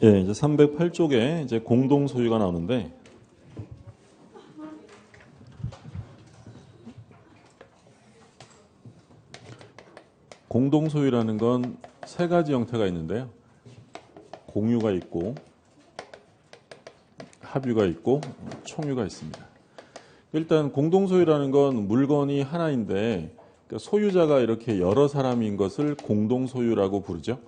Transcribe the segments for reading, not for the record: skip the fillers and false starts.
예, 이제 308쪽에 이제 공동 소유가 나오는데 공동 소유라는 건 세 가지 형태가 있는데요. 공유가 있고 합유가 있고 총유가 있습니다. 일단 공동 소유라는 건 물건이 하나인데 그러니까 소유자가 이렇게 여러 사람인 것을 공동 소유라고 부르죠.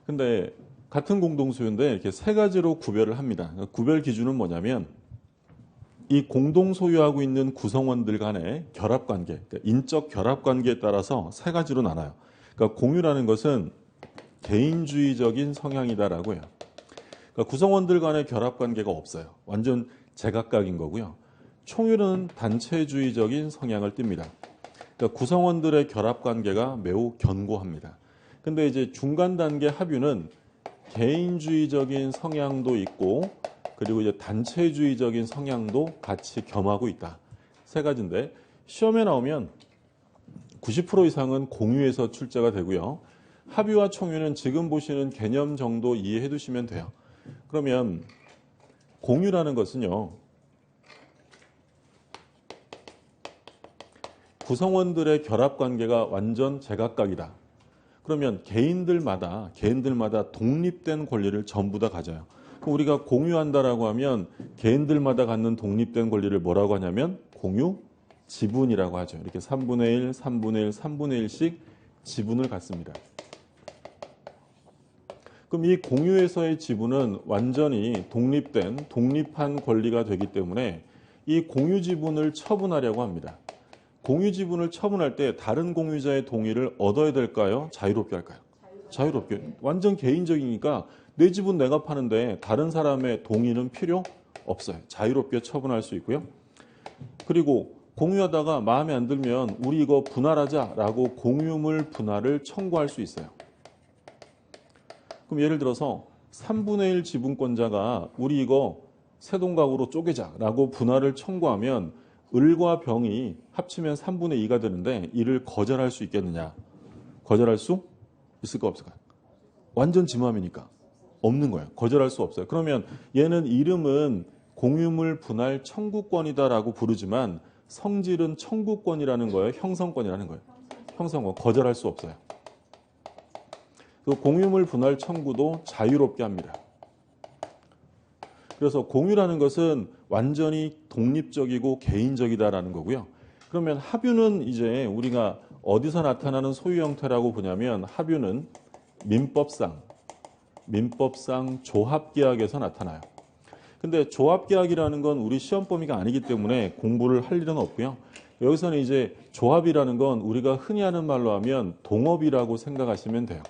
근데 같은 공동 소유인데 이렇게 세 가지로 구별을 합니다. 그러니까 구별 기준은 뭐냐면 이 공동 소유하고 있는 구성원들 간의 결합 관계, 그러니까 인적 결합 관계에 따라서 세 가지로 나눠요. 그러니까 공유라는 것은 개인주의적인 성향이다라고 해요. 그러니까 구성원들 간의 결합 관계가 없어요. 완전 제각각인 거고요. 총유는 단체주의적인 성향을 띱니다. 그러니까 구성원들의 결합 관계가 매우 견고합니다. 근데 이제 중간 단계 합유는 개인주의적인 성향도 있고 그리고 이제 단체주의적인 성향도 같이 겸하고 있다. 세 가지인데 시험에 나오면 90% 이상은 공유에서 출제가 되고요. 합유와 총유는 지금 보시는 개념 정도 이해해 두시면 돼요. 그러면 공유라는 것은요. 구성원들의 결합 관계가 완전 제각각이다. 그러면 개인들마다 독립된 권리를 전부 다 가져요. 그럼 우리가 공유한다라고 하면 개인들마다 갖는 독립된 권리를 뭐라고 하냐면 공유 지분이라고 하죠. 이렇게 3분의 1, 3분의 1, 3분의 1씩 지분을 갖습니다. 그럼 이 공유에서의 지분은 완전히 독립한 권리가 되기 때문에 이 공유 지분을 처분하려고 합니다. 공유 지분을 처분할 때 다른 공유자의 동의를 얻어야 될까요? 자유롭게 할까요? 자유롭게. 완전 개인적이니까 내 지분 내가 파는데 다른 사람의 동의는 필요 없어요. 자유롭게 처분할 수 있고요. 그리고 공유하다가 마음에 안 들면 우리 이거 분할하자라고 공유물 분할을 청구할 수 있어요. 그럼 예를 들어서 3분의 1 지분권자가 우리 이거 세동각으로 쪼개자라고 분할을 청구하면 을과 병이 합치면 3분의 2가 되는데 이를 거절할 수 있겠느냐? 거절할 수 있을까 없을까요? 완전 지 맘이니까 없는 거예요. 거절할 수 없어요. 그러면 얘는 이름은 공유물 분할 청구권이다라고 부르지만 성질은 청구권이라는 거예요. 형성권이라는 거예요. 형성권. 거절할 수 없어요. 그 공유물 분할 청구도 자유롭게 합니다. 그래서 공유라는 것은 완전히 독립적이고 개인적이다라는 거고요. 그러면 합유는 이제 우리가 어디서 나타나는 소유 형태라고 보냐면 합유는 민법상 조합계약에서 나타나요. 근데 조합계약이라는 건 우리 시험 범위가 아니기 때문에 공부를 할 일은 없고요. 여기서는 이제 조합이라는 건 우리가 흔히 하는 말로 하면 동업이라고 생각하시면 돼요.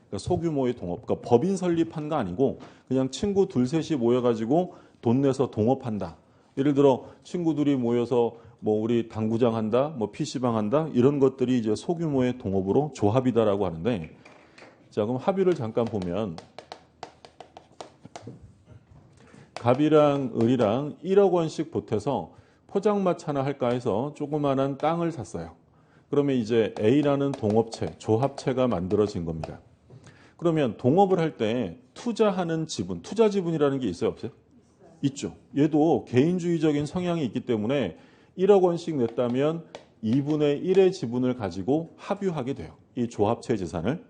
그러니까 소규모의 동업, 그러니까 법인 설립한 거 아니고 그냥 친구 둘 셋이 모여가지고 돈 내서 동업한다. 예를 들어 친구들이 모여서 뭐 우리 당구장 한다, 뭐 PC방 한다 이런 것들이 이제 소규모의 동업으로 조합이다라고 하는데, 자 그럼 합유를 잠깐 보면 갑이랑 을이랑 1억 원씩 보태서 포장마차나 할까 해서 조그마한 땅을 샀어요. 그러면 이제 A라는 동업체, 조합체가 만들어진 겁니다. 그러면 동업을 할 때 투자하는 지분, 투자 지분이라는 게 있어요, 없어요? 있죠. 얘도 개인주의적인 성향이 있기 때문에 1억 원씩 냈다면 2분의 1의 지분을 가지고 합유하게 돼요. 이 조합체 재산을.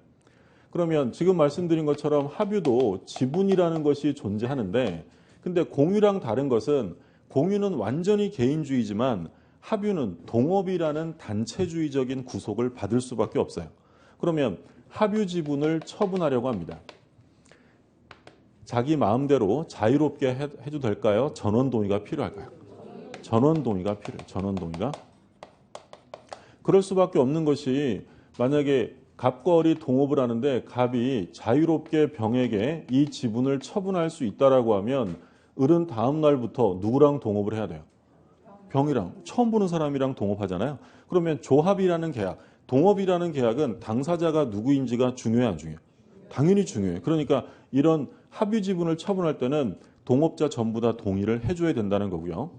그러면 지금 말씀드린 것처럼 합유도 지분이라는 것이 존재하는데, 근데 공유랑 다른 것은 공유는 완전히 개인주의지만 합유는 동업이라는 단체주의적인 구속을 받을 수밖에 없어요. 그러면 합유 지분을 처분하려고 합니다. 자기 마음대로 자유롭게 해도 될까요? 전원 동의가 필요할까요? 전원 동의가 필요해요. 전원 동의가. 그럴 수밖에 없는 것이 만약에 갑과 을이 동업을 하는데 갑이 자유롭게 병에게 이 지분을 처분할 수 있다라고 하면 을은 다음 날부터 누구랑 동업을 해야 돼요? 병이랑. 처음 보는 사람이랑 동업하잖아요. 그러면 조합이라는 계약, 동업이라는 계약은 당사자가 누구인지가 중요해 안 중요해요? 당연히 중요해요. 그러니까 이런 합유 지분을 처분할 때는 동업자 전부 다 동의를 해줘야 된다는 거고요.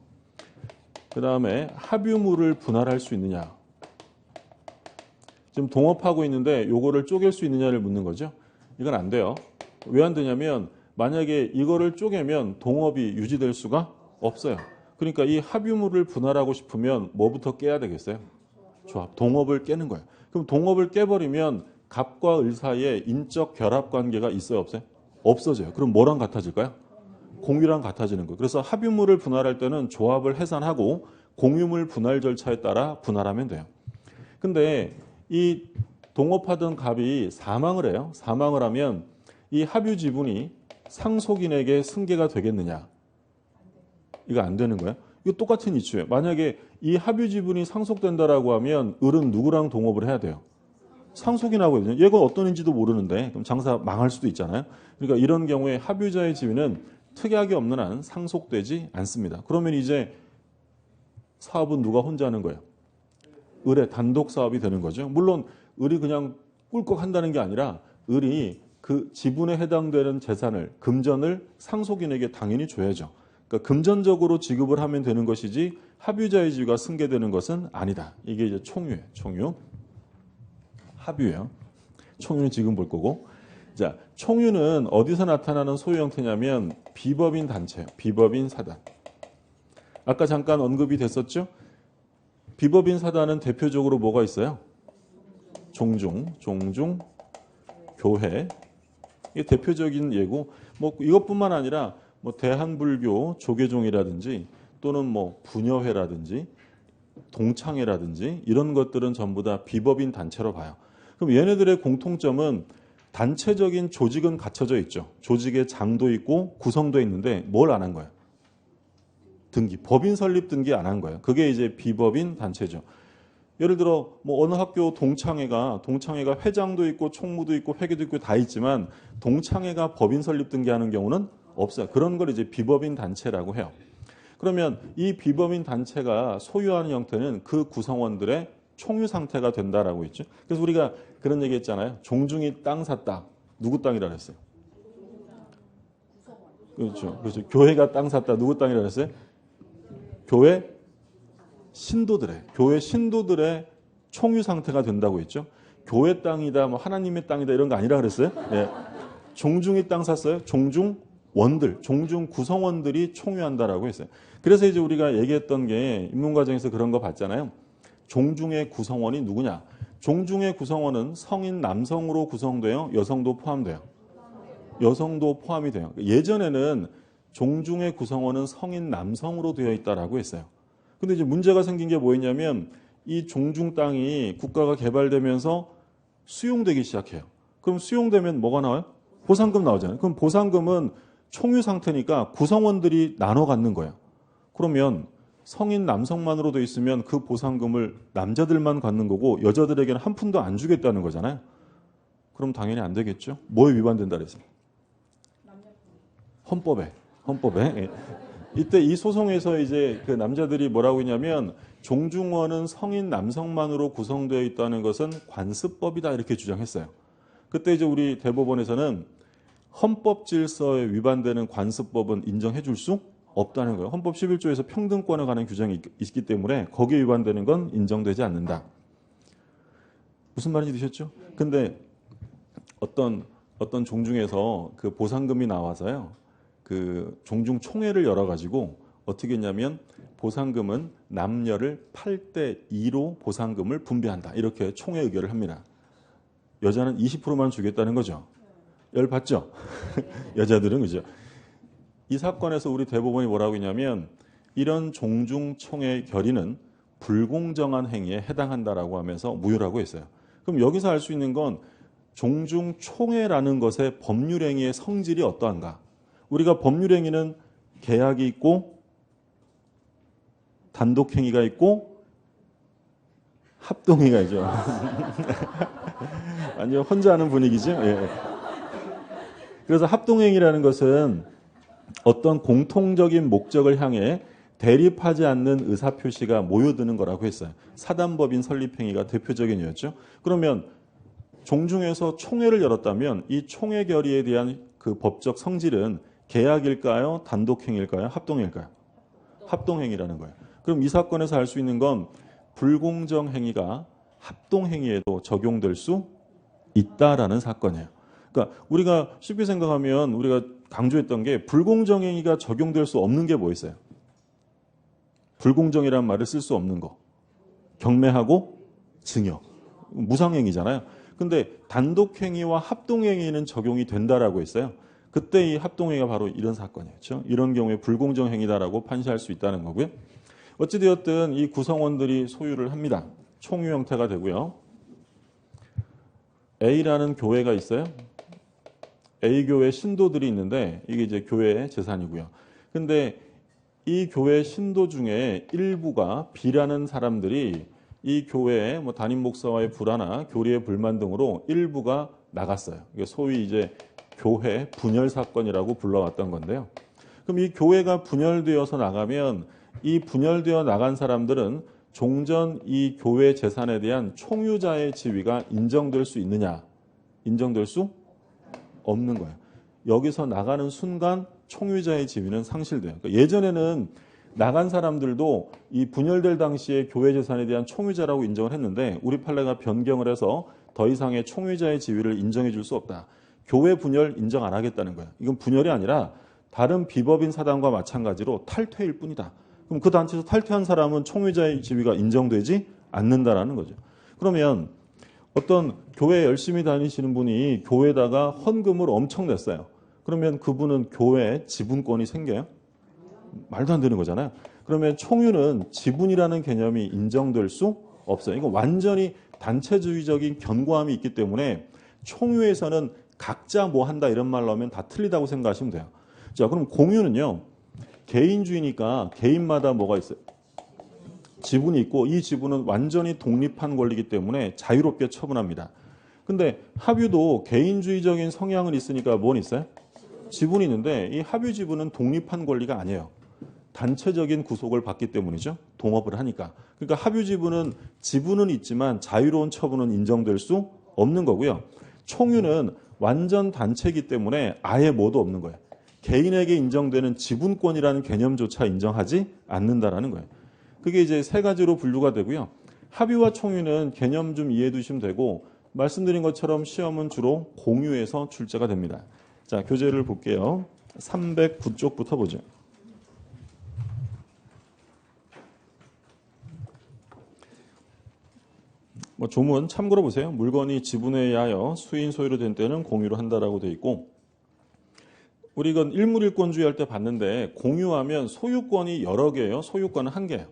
그 다음에 합유물을 분할할 수 있느냐. 지금 동업하고 있는데 요거를 쪼갤 수 있느냐를 묻는 거죠. 이건 안 돼요. 왜 안 되냐면 만약에 이거를 쪼개면 동업이 유지될 수가 없어요. 그러니까 이 합유물을 분할하고 싶으면 뭐부터 깨야 되겠어요? 조합, 동업을 깨는 거예요. 그럼 동업을 깨버리면 갑과 을 사이에 인적 결합 관계가 있어요, 없어요? 없어져요. 그럼 뭐랑 같아질까요? 공유랑 같아지는 거예요. 그래서 합유물을 분할할 때는 조합을 해산하고 공유물 분할 절차에 따라 분할하면 돼요. 근데 이 동업하던 갑이 사망을 해요. 사망을 하면 이 합유 지분이 상속인에게 승계가 되겠느냐? 이거 안 되는 거예요. 이거 똑같은 이치예요. 만약에 이 합유 지분이 상속된다라고 하면 을은 누구랑 동업을 해야 돼요? 상속인하고 해야 돼요. 얘가 어떤 인지도 모르는데 그럼 장사 망할 수도 있잖아요. 그러니까 이런 경우에 합유자의 지위는 특약이 없는 한 상속되지 않습니다. 그러면 이제 사업은 누가 혼자 하는 거예요? 을의 단독 사업이 되는 거죠. 물론 을이 그냥 꿀꺽 한다는 게 아니라 을이 그 지분에 해당되는 재산을, 금전을 상속인에게 당연히 줘야죠. 그러니까 금전적으로 지급을 하면 되는 것이지 합유자의 지위가 승계되는 것은 아니다. 이게 이제 총유예요. 총유. 합유예요. 총유는 지금 볼 거고. 자, 총유는 어디서 나타나는 소유 형태냐면 비법인 단체예요. 비법인 사단. 아까 잠깐 언급이 됐었죠? 비법인 사단은 대표적으로 뭐가 있어요? 종중, 교회. 이게 대표적인 예고. 뭐 이것뿐만 아니라 뭐 대한불교 조계종이라든지 또는 뭐 부녀회라든지 동창회라든지 이런 것들은 전부 다 비법인 단체로 봐요. 그럼 얘네들의 공통점은 단체적인 조직은 갖춰져 있죠. 조직의 장도 있고 구성도 있는데 뭘 안 한 거예요? 등기, 법인 설립 등기 안 한 거예요. 그게 이제 비법인 단체죠. 예를 들어 뭐 어느 학교 동창회가 회장도 있고 총무도 있고 회계도 있고 다 있지만 동창회가 법인 설립 등기하는 경우는 없어요. 그런 걸 이제 비법인 단체라고 해요. 그러면 이 비법인 단체가 소유하는 형태는 그 구성원들의 총유 상태가 된다라고 했죠. 그래서 우리가 그런 얘기 했잖아요. 종중이 땅 샀다. 누구 땅이라 그랬어요? 그렇죠. 교회가 땅 샀다. 누구 땅이라 그랬어요? 교회 신도들의 총유 상태가 된다고 했죠. 교회 땅이다, 뭐 하나님의 땅이다 이런 거 아니라 그랬어요. 네. 종중이 땅 샀어요. 종중 구성원들이 총유한다라고 했어요. 그래서 이제 우리가 얘기했던 게 입문과정에서 그런 거 봤잖아요. 종중의 구성원이 누구냐? 종중의 구성원은 성인 남성으로 구성돼요? 여성도 포함돼요? 여성도 포함이 돼요. 예전에는 종중의 구성원은 성인 남성으로 되어 있다라고 했어요. 근데 이제 문제가 생긴 게 뭐였냐면 이 종중 땅이 국가가 개발되면서 수용되기 시작해요. 그럼 수용되면 뭐가 나와요? 보상금 나오잖아요. 그럼 보상금은 총유 상태니까 구성원들이 나눠 갖는 거예요. 그러면 성인 남성만으로 돼 있으면 그 보상금을 남자들만 갖는 거고 여자들에게는 한 푼도 안 주겠다는 거잖아요. 그럼 당연히 안 되겠죠. 뭐에 위반된다 그랬어요? 헌법에. 예. 이때 이 소송에서 이제 그 남자들이 뭐라고 했냐면 종중원은 성인 남성만으로 구성되어 있다는 것은 관습법이다 이렇게 주장했어요. 그때 이제 우리 대법원에서는 헌법 질서에 위반되는 관습법은 인정해 줄 수 없다는 거예요. 헌법 11조에서 평등권에 관한 규정이 있기 때문에 거기에 위반되는 건 인정되지 않는다. 무슨 말인지 드셨죠? 근데 어떤 종중에서 그 보상금이 나와서요. 그 종중 총회를 열어가지고 어떻게 했냐면 보상금은 남녀를 8대 2로 보상금을 분배한다. 이렇게 총회 의결을 합니다. 여자는 20%만 주겠다는 거죠. 열 받죠? 여자들은 그죠? 이 사건에서 우리 대법원이 뭐라고 했냐면 이런 종중 총회 결의는 불공정한 행위에 해당한다라고 하면서 무효라고 했어요. 그럼 여기서 알 수 있는 건 종중 총회라는 것의 법률 행위의 성질이 어떠한가? 우리가 법률 행위는 계약이 있고 단독 행위가 있고 합동 행위가 있죠. 아니요, 혼자 하는 분위기죠. 예. 그래서 합동 행위라는 것은 어떤 공통적인 목적을 향해 대립하지 않는 의사표시가 모여드는 거라고 했어요. 사단법인 설립행위가 대표적인 예였죠. 그러면 종중에서 총회를 열었다면 이 총회 결의에 대한 그 법적 성질은 계약일까요? 단독행위일까요? 합동행위일까요? 합동행위라는 거예요. 그럼 이 사건에서 알 수 있는 건 불공정 행위가 합동행위에도 적용될 수 있다라는 사건이에요. 그러니까 우리가 쉽게 생각하면 우리가 강조했던 게 불공정행위가 적용될 수 없는 게 뭐 있어요? 불공정이라는 말을 쓸 수 없는 거. 경매하고 징역. 무상행위잖아요. 근데 단독행위와 합동행위는 적용이 된다라고 했어요. 그때 이 합동행위가 바로 이런 사건이었죠. 이런 경우에 불공정행위다라고 판시할 수 있다는 거고요. 어찌되었든 이 구성원들이 소유를 합니다. 총유 형태가 되고요. A라는 교회가 있어요. A교회 신도들이 있는데 이게 이제 교회의 재산이고요. 근데 이 교회 신도 중에 일부가 B라는 사람들이 이 교회의 뭐 담임 목사와의 불화나 교리의 불만 등으로 일부가 나갔어요. 이게 소위 이제 교회 분열 사건이라고 불러왔던 건데요. 그럼 이 교회가 분열되어서 나가면 이 분열되어 나간 사람들은 종전 이 교회 재산에 대한 총유자의 지위가 인정될 수 있느냐? 인정될 수 없는 거예요. 여기서 나가는 순간 총유자의 지위는 상실돼요. 그러니까 예전에는 나간 사람들도 이 분열될 당시에 교회 재산에 대한 총유자라고 인정을 했는데 우리 판례가 변경을 해서 더 이상의 총유자의 지위를 인정해 줄 수 없다. 교회 분열 인정 안 하겠다는 거예요. 이건 분열이 아니라 다른 비법인 사단과 마찬가지로 탈퇴일 뿐이다. 그럼 그 단체에서 탈퇴한 사람은 총유자의 지위가 인정되지 않는다라는 거죠. 그러면 어떤 교회 열심히 다니시는 분이 교회에다가 헌금을 엄청 냈어요. 그러면 그분은 교회에 지분권이 생겨요? 말도 안 되는 거잖아요. 그러면 총유는 지분이라는 개념이 인정될 수 없어요. 이거 완전히 단체주의적인 견고함이 있기 때문에 총유에서는 각자 뭐 한다 이런 말로 하면 다 틀리다고 생각하시면 돼요. 자, 그럼 공유는요. 개인주의니까 개인마다 뭐가 있어요? 지분이 있고 이 지분은 완전히 독립한 권리이기 때문에 자유롭게 처분합니다. 근데 합유도 개인주의적인 성향은 있으니까 뭔 있어요? 지분이 있는데 이 합유 지분은 독립한 권리가 아니에요. 단체적인 구속을 받기 때문이죠. 동업을 하니까. 그러니까 합유 지분은 있지만 자유로운 처분은 인정될 수 없는 거고요. 총유는 완전 단체이기 때문에 아예 뭐도 없는 거예요. 개인에게 인정되는 지분권이라는 개념조차 인정하지 않는다라는 거예요. 그게 이제 세 가지로 분류가 되고요. 합유와 총유는 개념 좀 이해해 두시면 되고 말씀드린 것처럼 시험은 주로 공유에서 출제가 됩니다. 자, 교재를 볼게요. 309쪽부터 보죠. 뭐 조문 참고로 보세요. 물건이 지분에 의하여 수인 소유로 된 때는 공유로 한다라고 돼 있고 우리 이건 일물일권주의 할 때 봤는데 공유하면 소유권이 여러 개예요. 소유권은 한 개예요.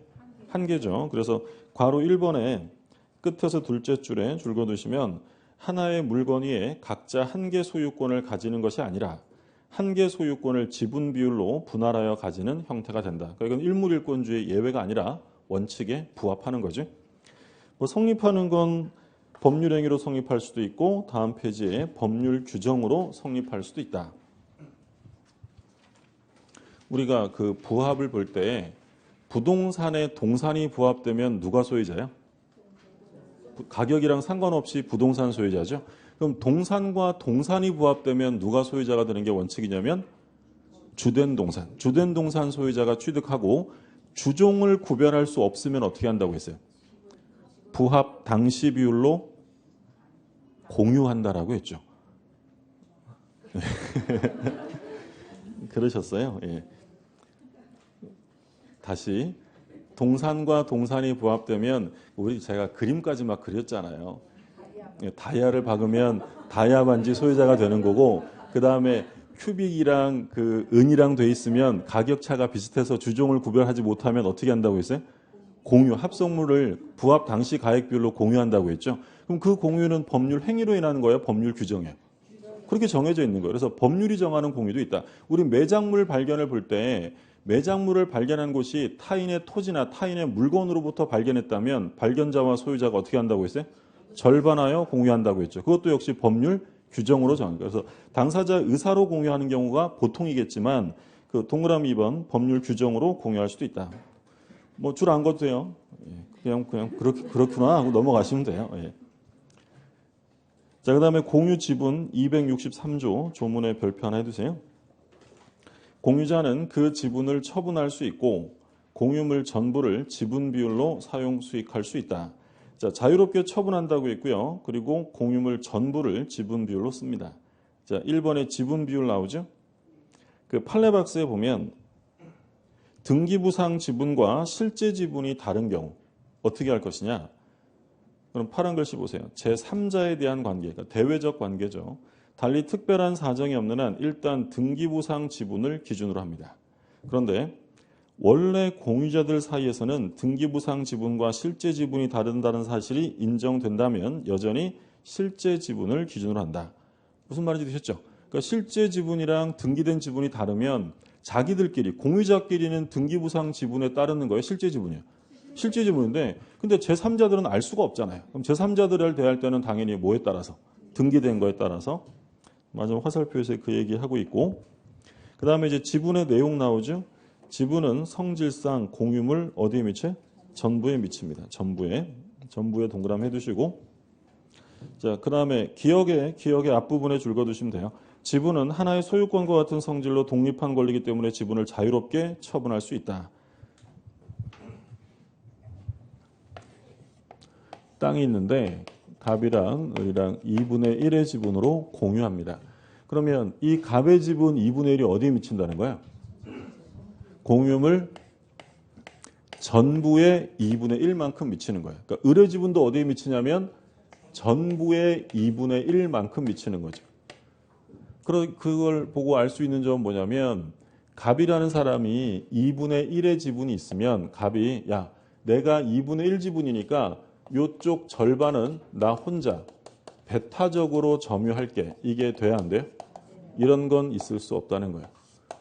한 개죠. 그래서 괄호 1번에 끝에서 둘째 줄에 줄 그어두시면 하나의 물건 위에 각자 한 개 소유권을 가지는 것이 아니라 한 개 소유권을 지분 비율로 분할하여 가지는 형태가 된다. 그러니까 이건 일물일권주의 예외가 아니라 원칙에 부합하는 거죠. 뭐 성립하는 건 법률행위로 성립할 수도 있고 다음 페이지에 법률 규정으로 성립할 수도 있다. 우리가 그 부합을 볼 때 부동산에 동산이 부합되면 누가 소유자예요? 가격이랑 상관없이 부동산 소유자죠. 그럼 동산과 동산이 부합되면 누가 소유자가 되는 게 원칙이냐면 주된 동산. 주된 동산 소유자가 취득하고 주종을 구별할 수 없으면 어떻게 한다고 했어요? 부합 당시 비율로 공유한다라고 했죠. 그러셨어요. 예. 다시 동산과 동산이 부합되면 우리 제가 그림까지 막 그렸잖아요. 다이아를 박으면 다이아 반지 소유자가 되는 거고 그 다음에 큐빅이랑 그 은이랑 돼 있으면 가격 차가 비슷해서 주종을 구별하지 못하면 어떻게 한다고 했어요? 공유, 합성물을 부합 당시 가액 비율로 공유한다고 했죠. 그럼 그 공유는 법률 행위로 인하는 거예요? 법률 규정이에요? 그렇게 정해져 있는 거예요. 그래서 법률이 정하는 공유도 있다. 우리 매장물 발견을 볼 때 매장물을 발견한 곳이 타인의 토지나 타인의 물건으로부터 발견했다면 발견자와 소유자가 어떻게 한다고 했어요? 절반하여 공유한다고 했죠. 그것도 역시 법률 규정으로 정합니다. 그래서 당사자 의사로 공유하는 경우가 보통이겠지만 그 동그라미 2번 법률 규정으로 공유할 수도 있다. 뭐 줄 안 그어도 돼요. 그냥 그렇구나 하고 넘어가시면 돼요. 예. 자, 그다음에 공유 지분 263조 조문에 별표 하나 해두세요. 공유자는 그 지분을 처분할 수 있고 공유물 전부를 지분 비율로 사용 수익할 수 있다. 자, 자유롭게 처분한다고 했고요. 그리고 공유물 전부를 지분 비율로 씁니다. 자, 1번에 지분 비율 나오죠? 그 판례박스에 보면 등기부상 지분과 실제 지분이 다른 경우 어떻게 할 것이냐? 그럼 파란 글씨 보세요. 제3자에 대한 관계, 그러니까 대외적 관계죠. 달리 특별한 사정이 없는 한 일단 등기부상 지분을 기준으로 합니다. 그런데 원래 공유자들 사이에서는 등기부상 지분과 실제 지분이 다른다는 사실이 인정된다면 여전히 실제 지분을 기준으로 한다. 무슨 말인지 되셨죠? 그러니까 실제 지분이랑 등기된 지분이 다르면 자기들끼리 공유자끼리는 등기부상 지분에 따르는 거예요. 실제 지분이요. 실제 지분인데 근데 제3자들은 알 수가 없잖아요. 그럼 제3자들을 대할 때는 당연히 뭐에 따라서? 등기된 거에 따라서. 마지막 화살표에서 그 얘기하고 있고 그 다음에 이제 지분의 내용 나오죠. 지분은 성질상 공유물 어디에 미쳐요? 전부에 미칩니다. 전부에 동그라미 해두시고 자, 그 다음에 기억의 앞부분에 줄거두시면 돼요. 지분은 하나의 소유권과 같은 성질로 독립한 권리이기 때문에 지분을 자유롭게 처분할 수 있다. 땅이 있는데 갑이랑 을이랑 2분의 1의 지분으로 공유합니다. 그러면 이 갑의 지분 2분의 1이 어디에 미친다는 거야? 공유물 전부의 2분의 1만큼 미치는 거예요. 그러니까 을의 지분도 어디에 미치냐면 전부의 2분의 1만큼 미치는 거죠. 그걸 보고 알 수 있는 점은 뭐냐면 갑이라는 사람이 2분의 1의 지분이 있으면 갑이 야 내가 2분의 1 지분이니까 이쪽 절반은 나 혼자 배타적으로 점유할게. 이게 돼야 안 돼요? 이런 건 있을 수 없다는 거예요.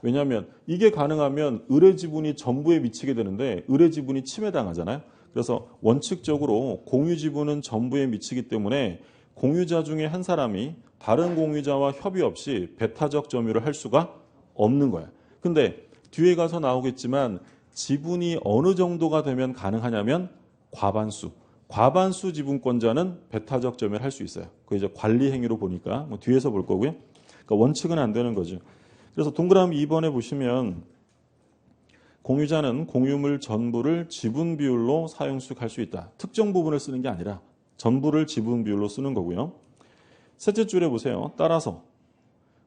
왜냐하면 이게 가능하면 을의 지분이 전부에 미치게 되는데 을의 지분이 침해당하잖아요. 그래서 원칙적으로 공유 지분은 전부에 미치기 때문에 공유자 중에 한 사람이 다른 공유자와 협의 없이 배타적 점유를 할 수가 없는 거야. 근데 뒤에 가서 나오겠지만 지분이 어느 정도가 되면 가능하냐면 과반수 지분권자는 배타적 점유를 할 수 있어요. 그 이제 관리 행위로 보니까 뭐 뒤에서 볼 거고요. 그러니까 원칙은 안 되는 거죠. 그래서 동그라미 2번에 보시면 공유자는 공유물 전부를 지분 비율로 사용수익할 수 있다. 특정 부분을 쓰는 게 아니라 전부를 지분 비율로 쓰는 거고요. 셋째 줄에 보세요. 따라서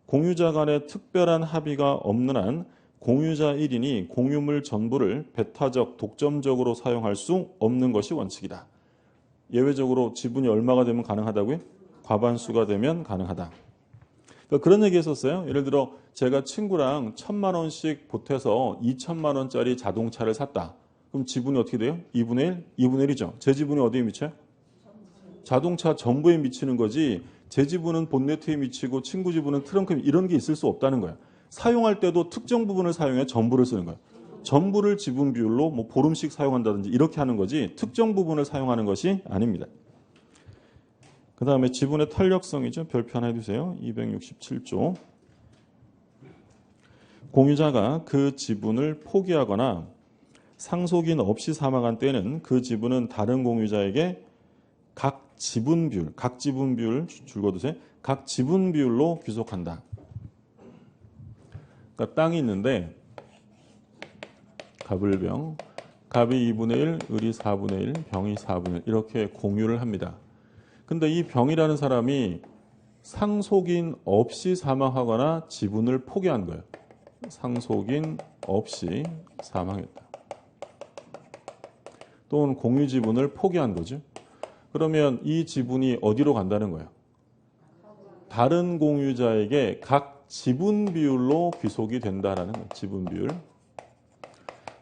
공유자 간에 특별한 합의가 없는 한 공유자 1인이 공유물 전부를 배타적, 독점적으로 사용할 수 없는 것이 원칙이다. 예외적으로 지분이 얼마가 되면 가능하다고요? 과반수가 되면 가능하다. 그러니까 그런 얘기 했었어요. 예를 들어 제가 친구랑 1,000만 원씩 보태서 2,000만 원짜리 자동차를 샀다. 그럼 지분이 어떻게 돼요? 2분의 1? 2분의 1이죠. 제 지분이 어디에 미쳐요? 자동차 전부에 미치는 거지 제 지분은 본네트에 미치고 친구 지분은 트렁크에 이런 게 있을 수 없다는 거예요. 사용할 때도 특정 부분을 사용해 전부를 쓰는 거예요. 전부를 지분 비율로 뭐 보름씩 사용한다든지 이렇게 하는 거지 특정 부분을 사용하는 것이 아닙니다. 그 다음에 지분의 탄력성이죠. 별표 하나 해주세요. 267조. 공유자가 그 지분을 포기하거나 상속인 없이 사망한 때는 그 지분은 다른 공유자에게 각 지분 비율 줄거두세요. 각 지분 비율로 귀속한다. 그러니까 땅이 있는데 갑을병, 갑이 2분의 1, 을이 4분의 1, 병이 4분의 1 이렇게 공유를 합니다. 근데 이 병이라는 사람이 상속인 없이 사망하거나 지분을 포기한 거예요. 상속인 없이 사망했다. 또는 공유 지분을 포기한 거죠. 그러면 이 지분이 어디로 간다는 거예요? 다른 공유자에게 각 지분 비율로 귀속이 된다라는 거예요. 지분 비율.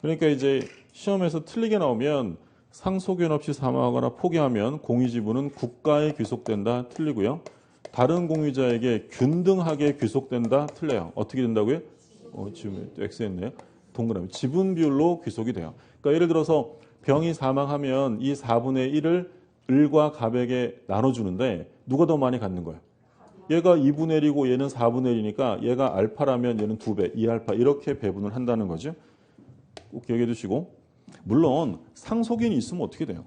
그러니까 이제 시험에서 틀리게 나오면 상속인 없이 사망하거나 포기하면 공유 지분은 국가에 귀속된다. 틀리고요. 다른 공유자에게 균등하게 귀속된다. 틀려요. 어떻게 된다고요? 지금 X했네요. 동그라미. 지분 비율로 귀속이 돼요. 그러니까 예를 들어서 병이 사망하면 이 4분의 1을 을과 갑에게 나눠주는데 누가 더 많이 갖는 거예요? 얘가 2분의 1이고 얘는 4분의 1이니까 얘가 알파라면 얘는 2배, 2알파 이렇게 배분을 한다는 거죠. 꼭 기억해 두시고 물론 상속인이 있으면 어떻게 돼요?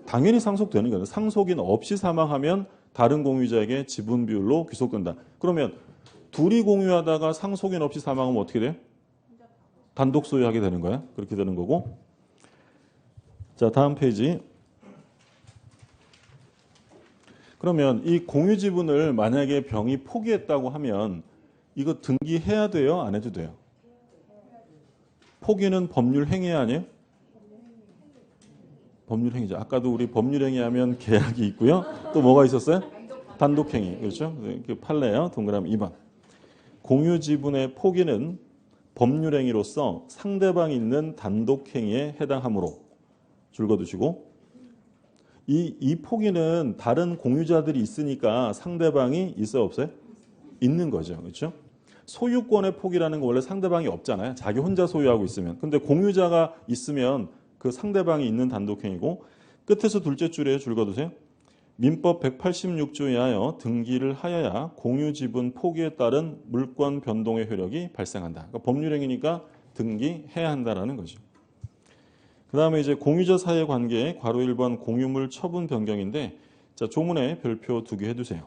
당연히 상속되는 거예요. 상속인 없이 사망하면 다른 공유자에게 지분 비율로 귀속된다. 그러면 둘이 공유하다가 상속인 없이 사망하면 어떻게 돼요? 단독 소유하게 되는 거야. 그렇게 되는 거고. 자, 다음 페이지. 그러면 이 공유 지분을 만약에 병이 포기했다고 하면 이거 등기해야 돼요? 안 해도 돼요? 포기는 법률 행위 아니에요? 법률 행위죠. 아까도 우리 법률 행위 하면 계약이 있고요. 또 뭐가 있었어요? 단독 행위. 그렇죠? 그 판례요. 동그라미 2번. 공유 지분의 포기는 법률 행위로서 상대방이 있는 단독 행위에 해당하므로 줄거두시고 이 포기는 다른 공유자들이 있으니까 상대방이 있어요, 없어요? 있는 거죠. 그렇죠? 소유권의 포기라는 거 원래 상대방이 없잖아요. 자기 혼자 소유하고 있으면. 근데 공유자가 있으면 그 상대방이 있는 단독행위고 끝에서 둘째 줄에 줄거두세요. 민법 186조에 하여 등기를 하여야 공유지분 포기에 따른 물권 변동의 효력이 발생한다. 그러니까 법률행위니까 등기해야 한다라는 거죠. 그 다음에 이제 공유자 사이의 관계에 괄호 1번 공유물 처분 변경인데 자, 조문에 별표 2개 해두세요.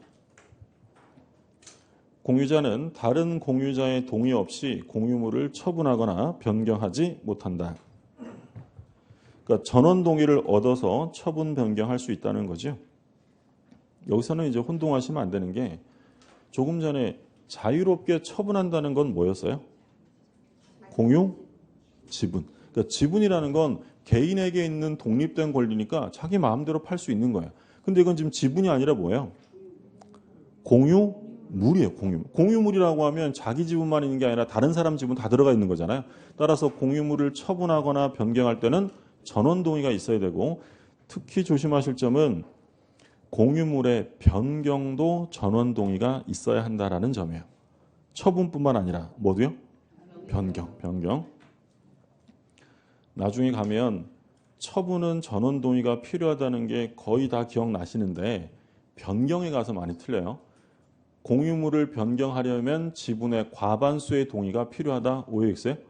공유자는 다른 공유자의 동의 없이 공유물을 처분하거나 변경하지 못한다. 그러니까 전원 동의를 얻어서 처분 변경할 수 있다는 거죠. 여기서는 이제 혼동하시면 안 되는 게 조금 전에 자유롭게 처분한다는 건 뭐였어요? 공유 지분. 그러니까 지분이라는 건 개인에게 있는 독립된 권리니까 자기 마음대로 팔 수 있는 거예요. 근데 이건 지금 지분이 아니라 뭐예요? 공유물이에요. 공유물이라고 하면 자기 지분만 있는 게 아니라 다른 사람 지분 다 들어가 있는 거잖아요. 따라서 공유물을 처분하거나 변경할 때는 전원 동의가 있어야 되고 특히 조심하실 점은 공유물의 변경도 전원 동의가 있어야 한다라는 점이에요. 처분뿐만 아니라 뭐도요? 변경. 나중에 가면 처분은 전원 동의가 필요하다는 게 거의 다 기억나시는데 변경에 가서 많이 틀려요. 공유물을 변경하려면 지분의 과반수의 동의가 필요하다. OX에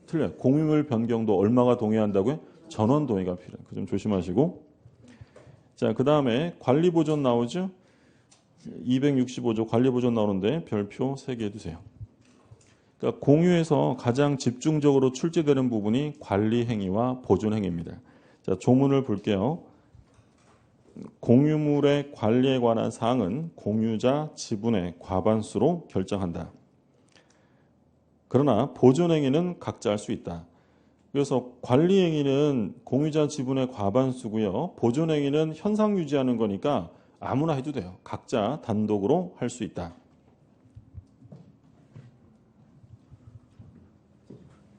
틀려요. 공유물 변경도 얼마가 동의한다고요? 전원 동의가 필요해요. 그 점 조심하시고. 자, 그 다음에 관리보존 나오죠? 265조 관리보존 나오는데 별표 3개 해두세요. 그러니까 공유에서 가장 집중적으로 출제되는 부분이 관리행위와 보존행위입니다. 자, 조문을 볼게요. 공유물의 관리에 관한 사항은 공유자 지분의 과반수로 결정한다. 그러나 보존행위는 각자 할 수 있다. 그래서 관리행위는 공유자 지분의 과반수고요. 보존행위는 현상 유지하는 거니까 아무나 해도 돼요. 각자 단독으로 할 수 있다.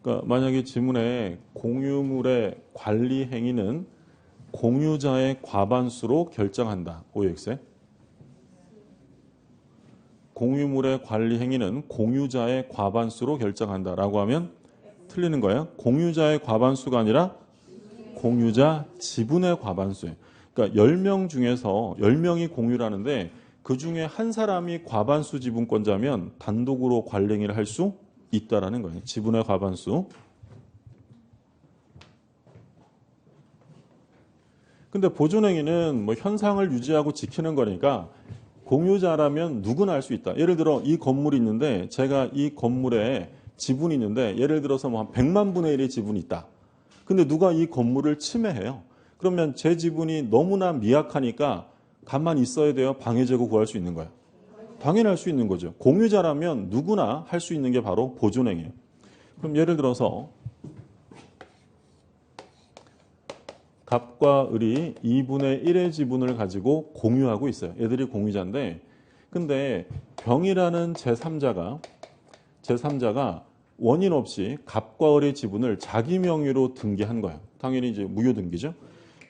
그러니까 만약에 지문에 공유물의 관리행위는 공유자의 과반수로 결정한다. OX에. 공유물의 관리행위는 공유자의 과반수로 결정한다라고 하면 틀리는 거예요. 공유자의 과반수가 아니라 공유자 지분의 과반수예요. 그러니까 10명 중에서 10명이 공유라는데 그중에 한 사람이 과반수 지분권자면 단독으로 관리행위를 할 수 있다라는 거예요. 지분의 과반수. 근데 보존행위는 뭐 현상을 유지하고 지키는 거니까 공유자라면 누구나 할 수 있다. 예를 들어 이 건물이 있는데 제가 이 건물에 지분이 있는데 예를 들어서 뭐 한 100만 분의 1의 지분이 있다. 근데 누가 이 건물을 침해해요. 그러면 제 지분이 너무나 미약하니까 가만히 있어야 돼요. 방해제거 구할 수 있는 거예요. 당연히 할 수 있는 거죠. 공유자라면 누구나 할 수 있는 게 바로 보존행위예요. 그럼 예를 들어서 갑과 을이 2분의 1의 지분을 가지고 공유하고 있어요. 얘들이 공유자인데 근데 병이라는 제3자가 원인 없이 갑과 을의 지분을 자기 명의로 등기한 거예요. 당연히 이제 무효 등기죠.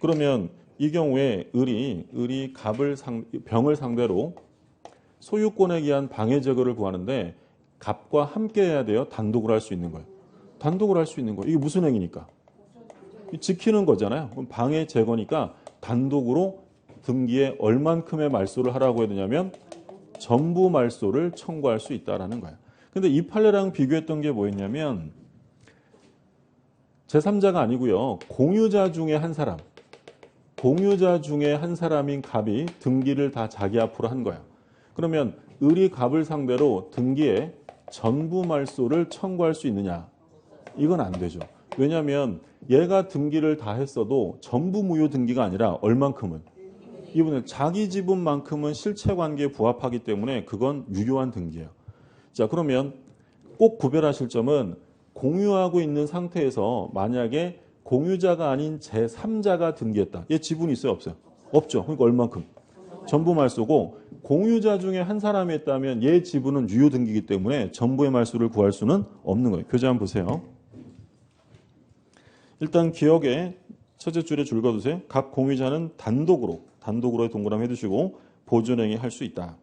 그러면 이 경우에 을이 병을 상대로 소유권에 의한 방해 제거를 구하는데 갑과 함께 해야 돼요? 단독으로 할 수 있는 거예요? 단독으로 할 수 있는 거예요. 이게 무슨 행위니까? 지키는 거잖아요. 그럼 방해 제거니까 단독으로 등기에 얼만큼의 말소를 하라고 해야 되냐면 전부 말소를 청구할 수 있다라는 거예요. 근데 이 판례랑 비교했던 게 뭐였냐면 제3자가 아니고요. 공유자 중에 한 사람인 갑이 등기를 다 자기 앞으로 한 거야. 그러면 을이 갑을 상대로 등기에 전부 말소를 청구할 수 있느냐? 이건 안 되죠. 왜냐하면 얘가 등기를 다 했어도 전부 무효 등기가 아니라 얼만큼은? 2분의 자기 지분만큼은 실체 관계에 부합하기 때문에 그건 유효한 등기예요. 자, 그러면 꼭 구별하실 점은 공유하고 있는 상태에서 만약에 공유자가 아닌 제3자가 등기했다. 얘 지분이 있어요, 없어요? 없죠. 그러니까 얼만큼? 전부 말소고 공유자 중에 한 사람이 했다면 얘 지분은 유효 등기이기 때문에 전부의 말소를 구할 수는 없는 거예요. 교재 한번 보세요. 일단 기억에 첫째 줄에 줄 그어두세요. 각 공유자는 단독으로 동그라미 해두시고 보존행위 할 수 있다.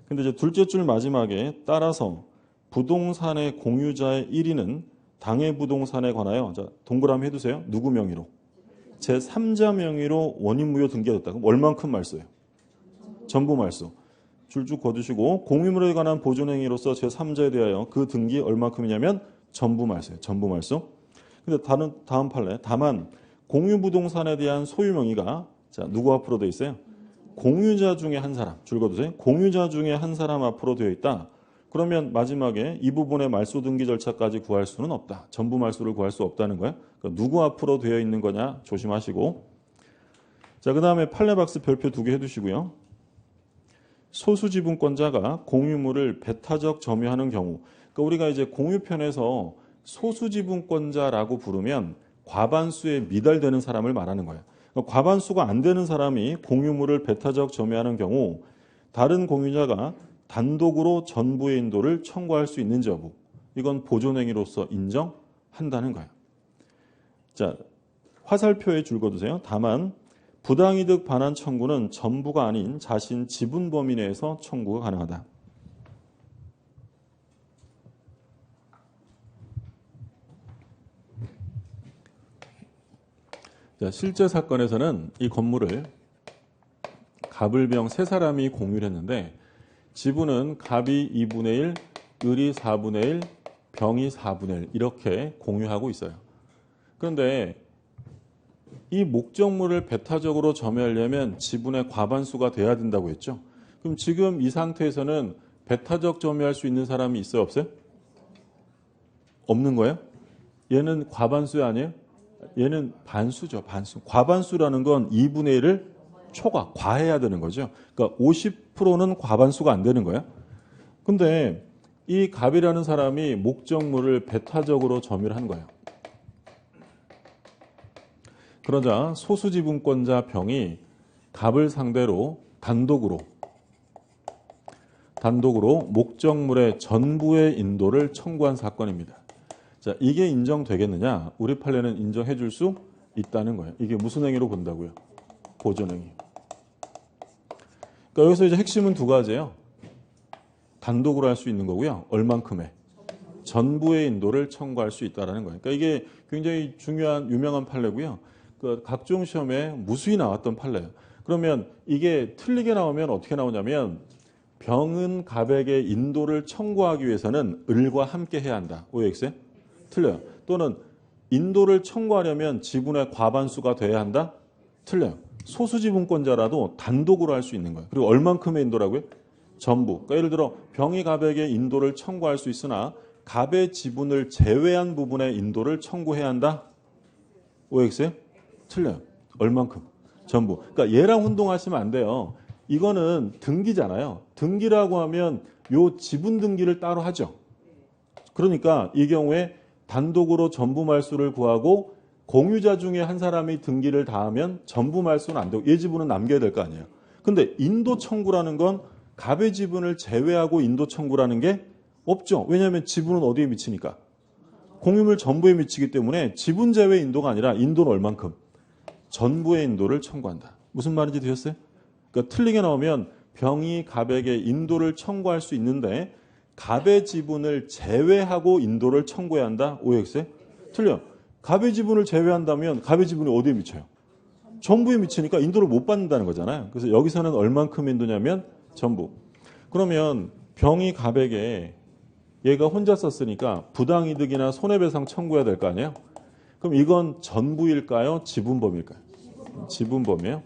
근데 이제 둘째 줄 마지막에 따라서 부동산의 공유자의 1위는 당해 부동산에 관하여 자, 동그라미 해두세요. 누구 명의로? 제3자 명의로 원인무효 등기가 됐다. 그럼 얼만큼 말소예요? 전부 말소. 줄쭉 거두시고 공유물에 관한 보존행위로서 제3자에 대하여 그 등기 얼만큼이냐면 전부 말소예요. 전부 말소. 근데 다음 판례. 다만 공유 부동산에 대한 소유 명의가 자, 누구 앞으로 되어 있어요? 공유자 중에 한 사람. 줄 거두세요. 공유자 중에 한 사람 앞으로 되어 있다. 그러면 마지막에 이 부분의 말소 등기 절차까지 구할 수는 없다. 전부 말소를 구할 수 없다는 거예요. 그러니까 누구 앞으로 되어 있는 거냐 조심하시고. 자, 그다음에 판례 박스 별표 2개 해두시고요. 소수 지분권자가 공유물을 배타적 점유하는 경우. 그러니까 우리가 이제 공유편에서 소수 지분권자라고 부르면 과반수에 미달되는 사람을 말하는 거예요. 그러니까 과반수가 안 되는 사람이 공유물을 배타적 점유하는 경우 다른 공유자가 단독으로 전부의 인도를 청구할 수 있는지 여부. 이건 보존행위로서 인정한다는 거예요. 자, 화살표에 줄 그어두세요. 다만 부당이득 반환 청구는 전부가 아닌 자신 지분 범위 내에서 청구가 가능하다. 자, 실제 사건에서는 이 건물을 갑을병 세 사람이 공유를 했는데 지분은 갑이 2분의 1, 을이 4분의 1, 병이 4분의 1 이렇게 공유하고 있어요. 그런데 이 목적물을 배타적으로 점유하려면 지분의 과반수가 돼야 된다고 했죠. 그럼 지금 이 상태에서는 배타적 점유할 수 있는 사람이 있어요, 없어요? 없는 거예요? 얘는 과반수 아니에요? 얘는 반수죠, 반수. 과반수라는 건 2분의 1을 초과, 과해야 되는 거죠. 그러니까 50%는 과반수가 안 되는 거예요. 근데 이 갑이라는 사람이 목적물을 배타적으로 점유를 한 거예요. 그러자 소수지분권자 병이 갑을 상대로 단독으로 목적물의 전부의 인도를 청구한 사건입니다. 자, 이게 인정되겠느냐? 우리 판례는 인정해 줄 수 있다는 거예요. 이게 무슨 행위로 본다고요? 보존행위. 그러니까 여기서 이제 핵심은 두 가지예요. 단독으로 할 수 있는 거고요. 얼만큼의 전부의 인도를 청구할 수 있다는 거예요. 그러니까 이게 굉장히 중요한 유명한 판례고요. 그 각종 시험에 무수히 나왔던 판례예요. 그러면 이게 틀리게 나오면 어떻게 나오냐면 병은 갑에게 인도를 청구하기 위해서는 을과 함께 해야 한다. OX에 틀려요. 또는 인도를 청구하려면 지분의 과반수가 돼야 한다. 틀려요. 소수 지분권자라도 단독으로 할 수 있는 거예요. 그리고 얼만큼의 인도라고요? 전부. 그러니까 예를 들어 병이 갑에게 인도를 청구할 수 있으나 갑의 지분을 제외한 부분의 인도를 청구해야 한다. OX에 틀려요. 얼만큼? 전부. 그러니까 얘랑 혼동하시면 안 돼요. 이거는 등기잖아요. 등기라고 하면 요 지분 등기를 따로 하죠. 그러니까 이 경우에 단독으로 전부 말소를 구하고 공유자 중에 한 사람이 등기를 다 하면 전부 말소는 안 되고 얘 지분은 남겨야 될 거 아니에요. 근데 인도 청구라는 건 갑의 지분을 제외하고 인도 청구라는 게 없죠. 왜냐하면 지분은 어디에 미치니까? 공유물 전부에 미치기 때문에 지분 제외 인도가 아니라 인도는 얼만큼? 전부의 인도를 청구한다. 무슨 말인지 되셨어요? 그러니까 틀리게 나오면 병이 갑에게 인도를 청구할 수 있는데 갑의 지분을 제외하고 인도를 청구해야 한다. OX에 틀려. 갑의 지분을 제외한다면 갑의 지분이 어디에 미쳐요? 전부에 미치니까 인도를 못 받는다는 거잖아요. 그래서 여기서는 얼만큼 인도냐면 전부. 그러면 병이 갑에게 얘가 혼자 썼으니까 부당이득이나 손해배상 청구해야 될 거 아니에요? 그럼 이건 전부일까요? 지분범일까요? 지분범이에요.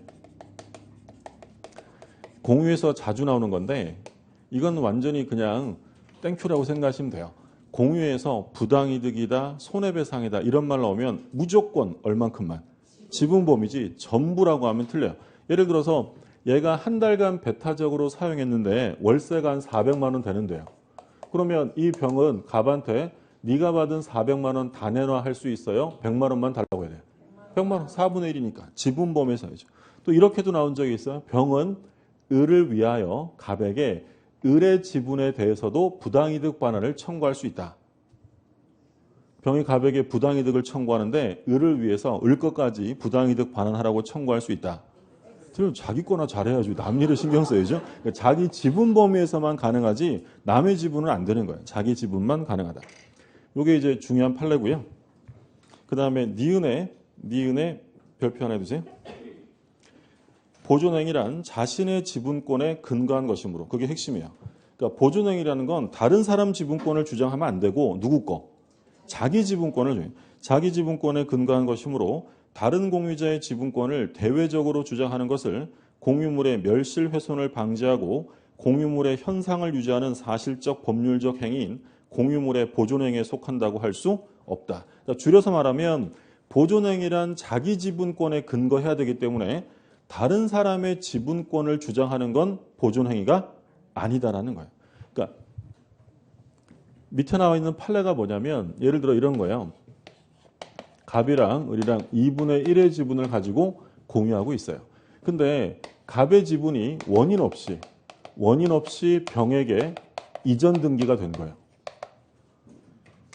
공유에서 자주 나오는 건데 이건 완전히 그냥 땡큐라고 생각하시면 돼요. 공유에서 부당이득이다, 손해배상이다 이런 말 나오면 무조건 얼만큼만 지분범이지 전부라고 하면 틀려요. 예를 들어서 얘가 한 달간 배타적으로 사용했는데 월세가 한 400만 원 되는데요. 그러면 이 병은 갑한테 네가 받은 400만 원 다 내놔 할 수 있어요? 100만 원만 달라고 해야 돼요. 100만 원 4분의 1이니까 지분 범위에서야죠. 또 이렇게도 나온 적이 있어요. 병은 을을 위하여 갑에게 을의 지분에 대해서도 부당이득 반환을 청구할 수 있다. 병이 갑에게 부당이득을 청구하는데 을을 위해서 을 것까지 부당이득 반환하라고 청구할 수 있다. 그럼 자기 거나 잘해야지 남 일을 신경 써야죠. 그러니까 자기 지분 범위에서만 가능하지 남의 지분은 안 되는 거예요. 자기 지분만 가능하다. 이게 이제 중요한 판례고요. 그 다음에 니은의 별표 하나 해주세요. 보존행위란 자신의 지분권에 근거한 것이므로 그게 핵심이에요. 그러니까 보존행위라는 건 다른 사람 지분권을 주장하면 안 되고 누구 거? 자기 지분권을 줘요. 자기 지분권에 근거한 것이므로 다른 공유자의 지분권을 대외적으로 주장하는 것을 공유물의 멸실훼손을 방지하고 공유물의 현상을 유지하는 사실적 법률적 행위인 공유물의 보존행위에 속한다고 할 수 없다. 그러니까 줄여서 말하면 보존행위란 자기 지분권에 근거해야 되기 때문에 다른 사람의 지분권을 주장하는 건 보존행위가 아니다라는 거예요. 그러니까 밑에 나와 있는 판례가 뭐냐면 예를 들어 이런 거예요. 갑이랑 을이랑 2분의 1의 지분을 가지고 공유하고 있어요. 근데 갑의 지분이 원인 없이 병에게 이전 등기가 된 거예요.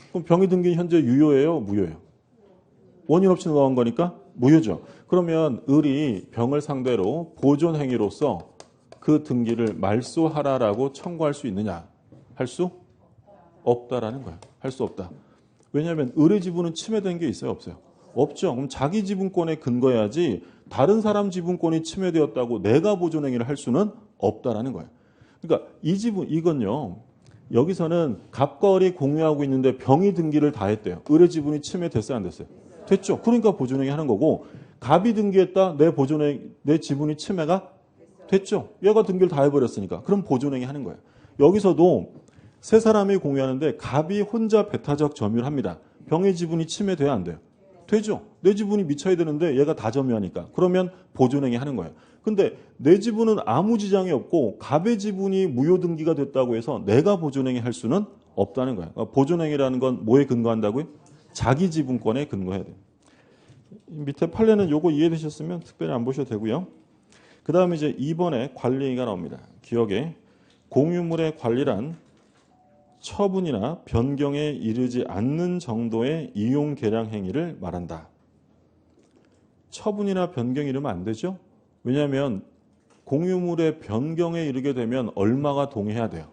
그럼 병이 등기는 현재 유효예요? 무효예요? 원인 없이 넘어간 거니까 무효죠. 그러면 을이 병을 상대로 보존행위로서 그 등기를 말소하라라고 청구할 수 있느냐? 할 수 없다라는 거예요. 할 수 없다. 왜냐하면 을의 지분은 침해된 게 있어요? 없어요? 없죠. 그럼 자기 지분권에 근거해야지 다른 사람 지분권이 침해되었다고 내가 보존행위를 할 수는 없다라는 거예요. 그러니까 이 지분 이건요. 여기서는 갑과 을이 공유하고 있는데 병이 등기를 다 했대요. 을의 지분이 침해됐어요? 안 됐어요? 됐죠. 그러니까 보존행위 하는 거고 갑이 등기했다. 내 지분이 침해가 됐죠. 얘가 등기를 다 해버렸으니까. 그럼 보존행위 하는 거예요. 여기서도 세 사람이 공유하는데 갑이 혼자 배타적 점유를 합니다. 병의 지분이 침해돼야 안 돼요? 되죠. 내 지분이 미쳐야 되는데 얘가 다 점유하니까. 그러면 보존행위 하는 거예요. 근데 내 지분은 아무 지장이 없고 갑의 지분이 무효 등기가 됐다고 해서 내가 보존행위 할 수는 없다는 거예요. 그러니까 보존행위라는 건 뭐에 근거한다고요? 자기 지분권에 근거해야 돼요. 밑에 판례는 요거 이해되셨으면 특별히 안 보셔도 되고요. 그 다음에 이제 2번에 관리행위가 나옵니다. 기억에 공유물의 관리란 처분이나 변경에 이르지 않는 정도의 이용 계량 행위를 말한다. 처분이나 변경이 이르면 안 되죠? 왜냐하면 공유물의 변경에 이르게 되면 얼마가 동의해야 돼요?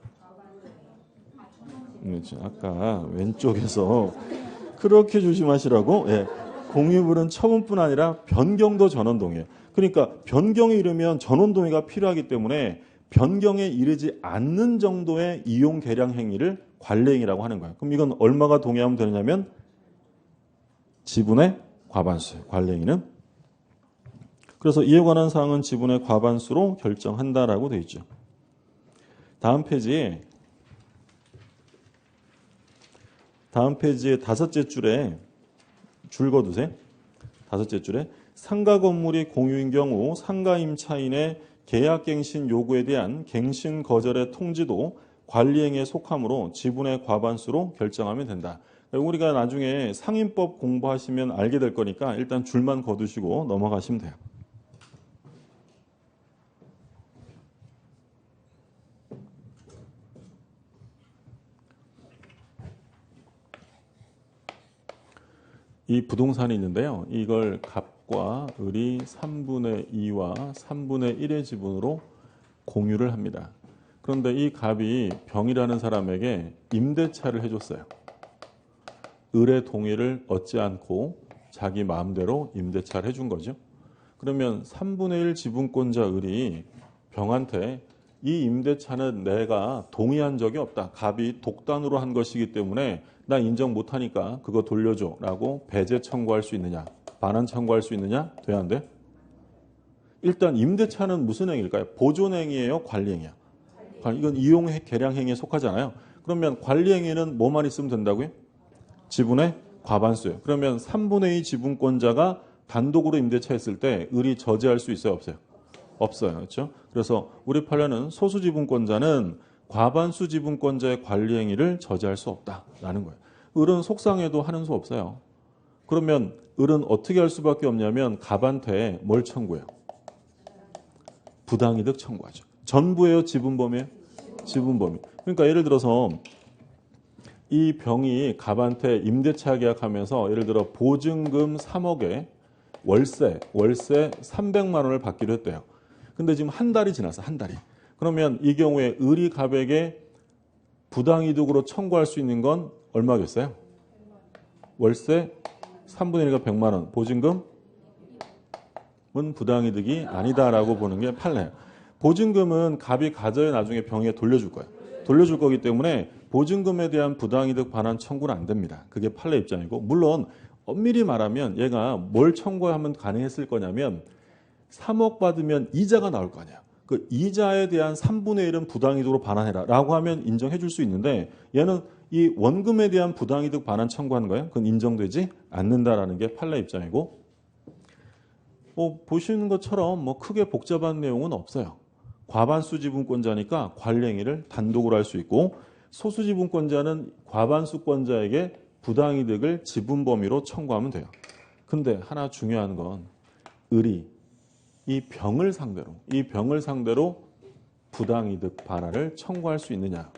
아까 왼쪽에서 그렇게 조심하시라고. 예. 공유물은 처분뿐 아니라 변경도 전원 동의해요. 그러니까 변경에 이르면 전원 동의가 필요하기 때문에 변경에 이르지 않는 정도의 이용 계량 행위를 관리행위라고 하는 거예요. 그럼 이건 얼마가 동의하면 되느냐면 지분의 과반수예요. 관리행위는. 그래서 이에 관한 사항은 지분의 과반수로 결정한다라고 되어 있죠. 다음 페이지에 다섯째 줄에 줄 거두세요. 다섯째 줄에 상가 건물이 공유인 경우 상가 임차인의 계약갱신 요구에 대한 갱신 거절의 통지도 관리행위에 속하므로 지분의 과반수로 결정하면 된다. 우리가 나중에 상인법 공부하시면 알게 될 거니까 일단 줄만 거두시고 넘어가시면 돼요. 이 부동산이 있는데요. 이걸 갑과 을이 3분의 2와 3분의 1의 지분으로 공유를 합니다. 그런데 이 갑이 병이라는 사람에게 임대차를 해줬어요. 을의 동의를 얻지 않고 자기 마음대로 임대차를 해준 거죠. 그러면 3분의 1 지분권자 을이 병한테 이 임대차는 내가 동의한 적이 없다. 갑이 독단으로 한 것이기 때문에 나 인정 못하니까 그거 돌려줘 라고 배제 청구할 수 있느냐, 반환 청구할 수 있느냐, 돼야 안 돼? 일단 임대차는 무슨 행위일까요? 보존행위예요? 관리행위야? 이건 이용 계량행위에 속하잖아요. 그러면 관리행위는 뭐만 있으면 된다고요? 지분의 과반수예요. 그러면 3분의 2 지분권자가 단독으로 임대차 했을 때 을이 저지할 수 있어요? 없어요? 없어요. 그렇죠? 그래서 우리 판례는 소수지분권자는 과반수 지분권자의 관리 행위를 저지할 수 없다라는 거예요. 을은 속상해도 하는 수 없어요. 그러면 을은 어떻게 할 수밖에 없냐면 갑한테 뭘 청구해요? 부당이득 청구하죠. 전부예요? 지분범이에요? 지분범이. 그러니까 예를 들어서 이 병이 갑한테 임대차 계약하면서 예를 들어 보증금 3억에 월세 300만 원을 받기로 했대요. 근데 지금 한 달이 지났어. 한 달이. 그러면 이 경우에 을이 갑에게 부당이득으로 청구할 수 있는 건 얼마겠어요? 월세 3분의 1가 100만 원. 보증금은 부당이득이 아니다라고 보는 게 판례예요. 보증금은 갑이 가져야 나중에 병에게 돌려줄 거예요. 돌려줄 거기 때문에 보증금에 대한 부당이득 반환 청구는 안 됩니다. 그게 판례 입장이고, 물론 엄밀히 말하면 얘가 뭘 청구하면 가능했을 거냐면 3억 받으면 이자가 나올 거 아니에요. 그 이자에 대한 3분의 1은 부당이득으로 반환해라 라고 하면 인정해 줄 수 있는데, 얘는 이 원금에 대한 부당이득 반환 청구하는 거예요. 그건 인정되지 않는다라는 게 판례 입장이고, 보시는 것처럼 크게 복잡한 내용은 없어요. 과반수 지분권자니까 관리 행위를 단독으로 할 수 있고, 소수 지분권자는 과반수권자에게 부당이득을 지분 범위로 청구하면 돼요. 근데 하나 중요한 건 을이 이 병을 상대로 부당이득 반환을 청구할 수 있느냐?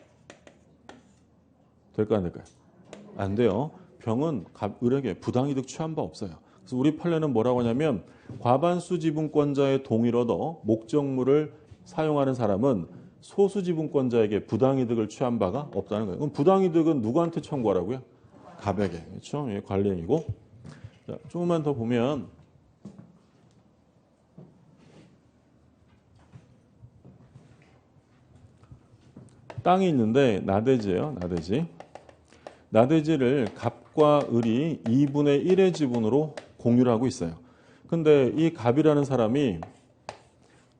될까 안 될까요? 안 돼요. 병은 을에게 부당이득 취한 바 없어요. 그래서 우리 판례는 뭐라고 하냐면 과반수 지분권자의 동의를 얻어 목적물을 사용하는 사람은 소수 지분권자에게 부당이득을 취한 바가 없다는 거예요. 그럼 부당이득은 누구한테 청구하라고요? 갑에게. 그렇죠? 관리 행위고. 자, 조금만 더 보면 땅이 있는데 나대지예요. 나대지. 나대지를 갑과 을이 2분의 1의 지분으로 공유를 하고 있어요. 근데 이 갑이라는 사람이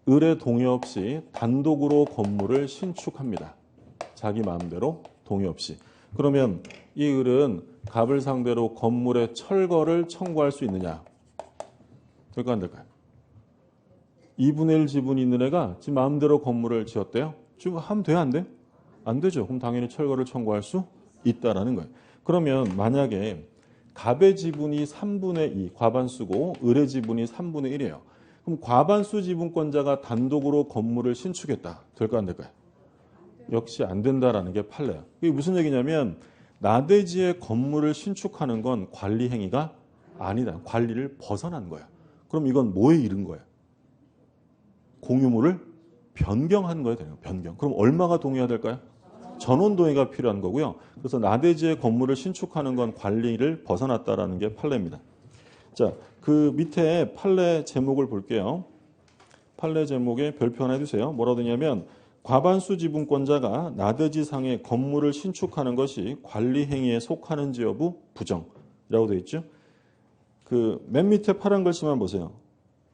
을의 동의 없이 단독으로 건물을 신축합니다. 자기 마음대로 동의 없이. 그러면 이 을은 갑을 상대로 건물의 철거를 청구할 수 있느냐? 될까 안 될까요? 2분의 1 지분이 있는 애가 지금 마음대로 건물을 지었대요. 지금 하면 돼요? 안 돼요? 안 되죠. 그럼 당연히 철거를 청구할 수 있다라는 거예요. 그러면 만약에 갑의 지분이 3분의 2, 과반수고 을의 지분이 3분의 1이에요. 그럼 과반수 지분권자가 단독으로 건물을 신축했다. 될까 안 될까요? 역시 안 된다라는 게 판례예요. 이게 무슨 얘기냐면 나대지의 건물을 신축하는 건 관리 행위가 아니다. 관리를 벗어난 거야. 그럼 이건 뭐에 이른 거야? 공유물을 변경한 거야 되는 거예요. 변경. 그럼 얼마가 동의해야 될까요? 전원 동의가 필요한 거고요. 그래서 나대지의 건물을 신축하는 건 관리를 벗어났다라는 게 판례입니다. 자, 그 밑에 판례 제목을 볼게요. 판례 제목에 별표 하나 해주세요. 뭐라고 되냐면 과반수 지분권자가 나대지상의 건물을 신축하는 것이 관리 행위에 속하는지 여부 부정이라고 되어 있죠. 그 맨 밑에 파란 글씨만 보세요.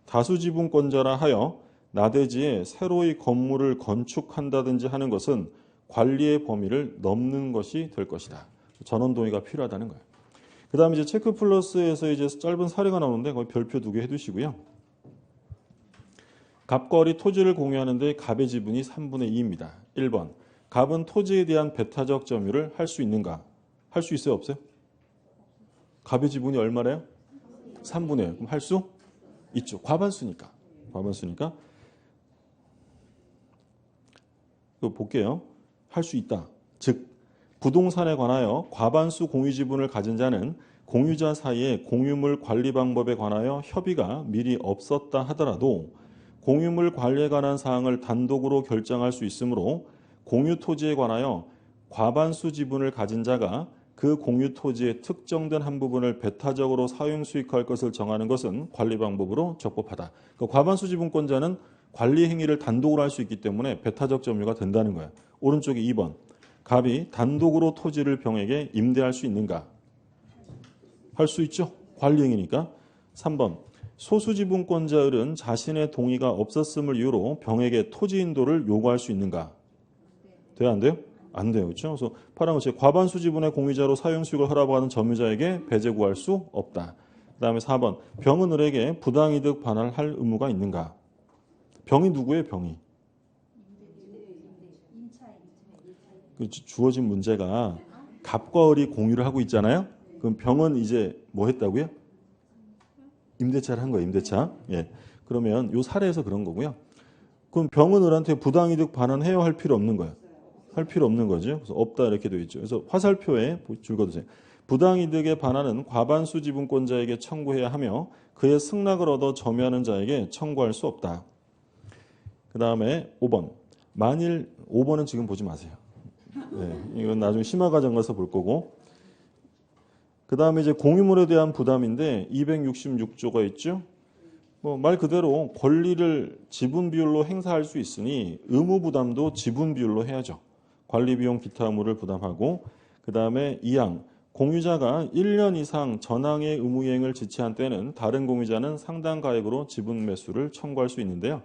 다수 지분권자라 하여 나대지에 새로이 건물을 건축한다든지 하는 것은 관리의 범위를 넘는 것이 될 것이다. 전원 동의가 필요하다는 거예요. 그 다음에 이제 체크 플러스에서 이제 짧은 사례가 나오는데 거기 별표 2개 해두시고요. 갑과 을이 토지를 공유하는데 갑의 지분이 3분의 2입니다. 1번. 갑은 토지에 대한 배타적 점유를 할 수 있는가? 할 수 있어요? 없어요? 갑의 지분이 얼마래요? 3분의 1. 그럼 할 수 있죠. 과반수니까. 과반수니까. 이거 볼게요. 할 수 있다. 즉 부동산에 관하여 과반수 공유 지분을 가진 자는 공유자 사이에 공유물 관리 방법에 관하여 협의가 미리 없었다 하더라도 공유물 관리에 관한 사항을 단독으로 결정할 수 있으므로 공유 토지에 관하여 과반수 지분을 가진 자가 그 공유 토지의 특정된 한 부분을 배타적으로 사용 수익할 것을 정하는 것은 관리 방법으로 적법하다. 그러니까 과반수 지분권자는 관리 행위를 단독으로 할 수 있기 때문에 배타적 점유가 된다는 거예요. 오른쪽에 2번. 갑이 단독으로 토지를 병에게 임대할 수 있는가? 할 수 있죠. 관리 행위니까. 3번. 소수지분권자 을은 자신의 동의가 없었음을 이유로 병에게 토지 인도를 요구할 수 있는가? 돼요? 안 돼요? 안 돼요. 그렇죠? 그래서 파란 것이 과반수 지분의 공유자로 사용 수익을 허락하는 점유자에게 배제 구할 수 없다. 그 다음에 4번. 병은 을에게 부당이득 반환할 의무가 있는가? 병이 누구예요? 병이. 주어진 문제가 갑과 을이 공유를 하고 있잖아요. 그럼 병은 이제 뭐 했다고요? 임대차를 한 거예요. 임대차. 예. 그러면 요 사례에서 그런 거고요. 그럼 병은 을한테 부당이득 반환해야 할 필요 없는 거예요. 할 필요 없는 거죠. 그래서 없다 이렇게 되어 있죠. 그래서 화살표에 줄거두세요. 부당이득의 반환은 과반수 지분권자에게 청구해야 하며 그의 승낙을 얻어 점유하는 자에게 청구할 수 없다. 그 다음에 5번. 만일 5번은 지금 보지 마세요. 네, 이건 나중에 심화 과정 가서 볼 거고. 그 다음에 이제 공유물에 대한 부담인데 266조가 있죠. 뭐 말 그대로 권리를 지분 비율로 행사할 수 있으니 의무 부담도 지분 비율로 해야죠. 관리 비용 기타 의무를 부담하고 그 다음에 2항 공유자가 1년 이상 전항의 의무 이행을 지체한 때는 다른 공유자는 상당 가액으로 지분 매수를 청구할 수 있는데요.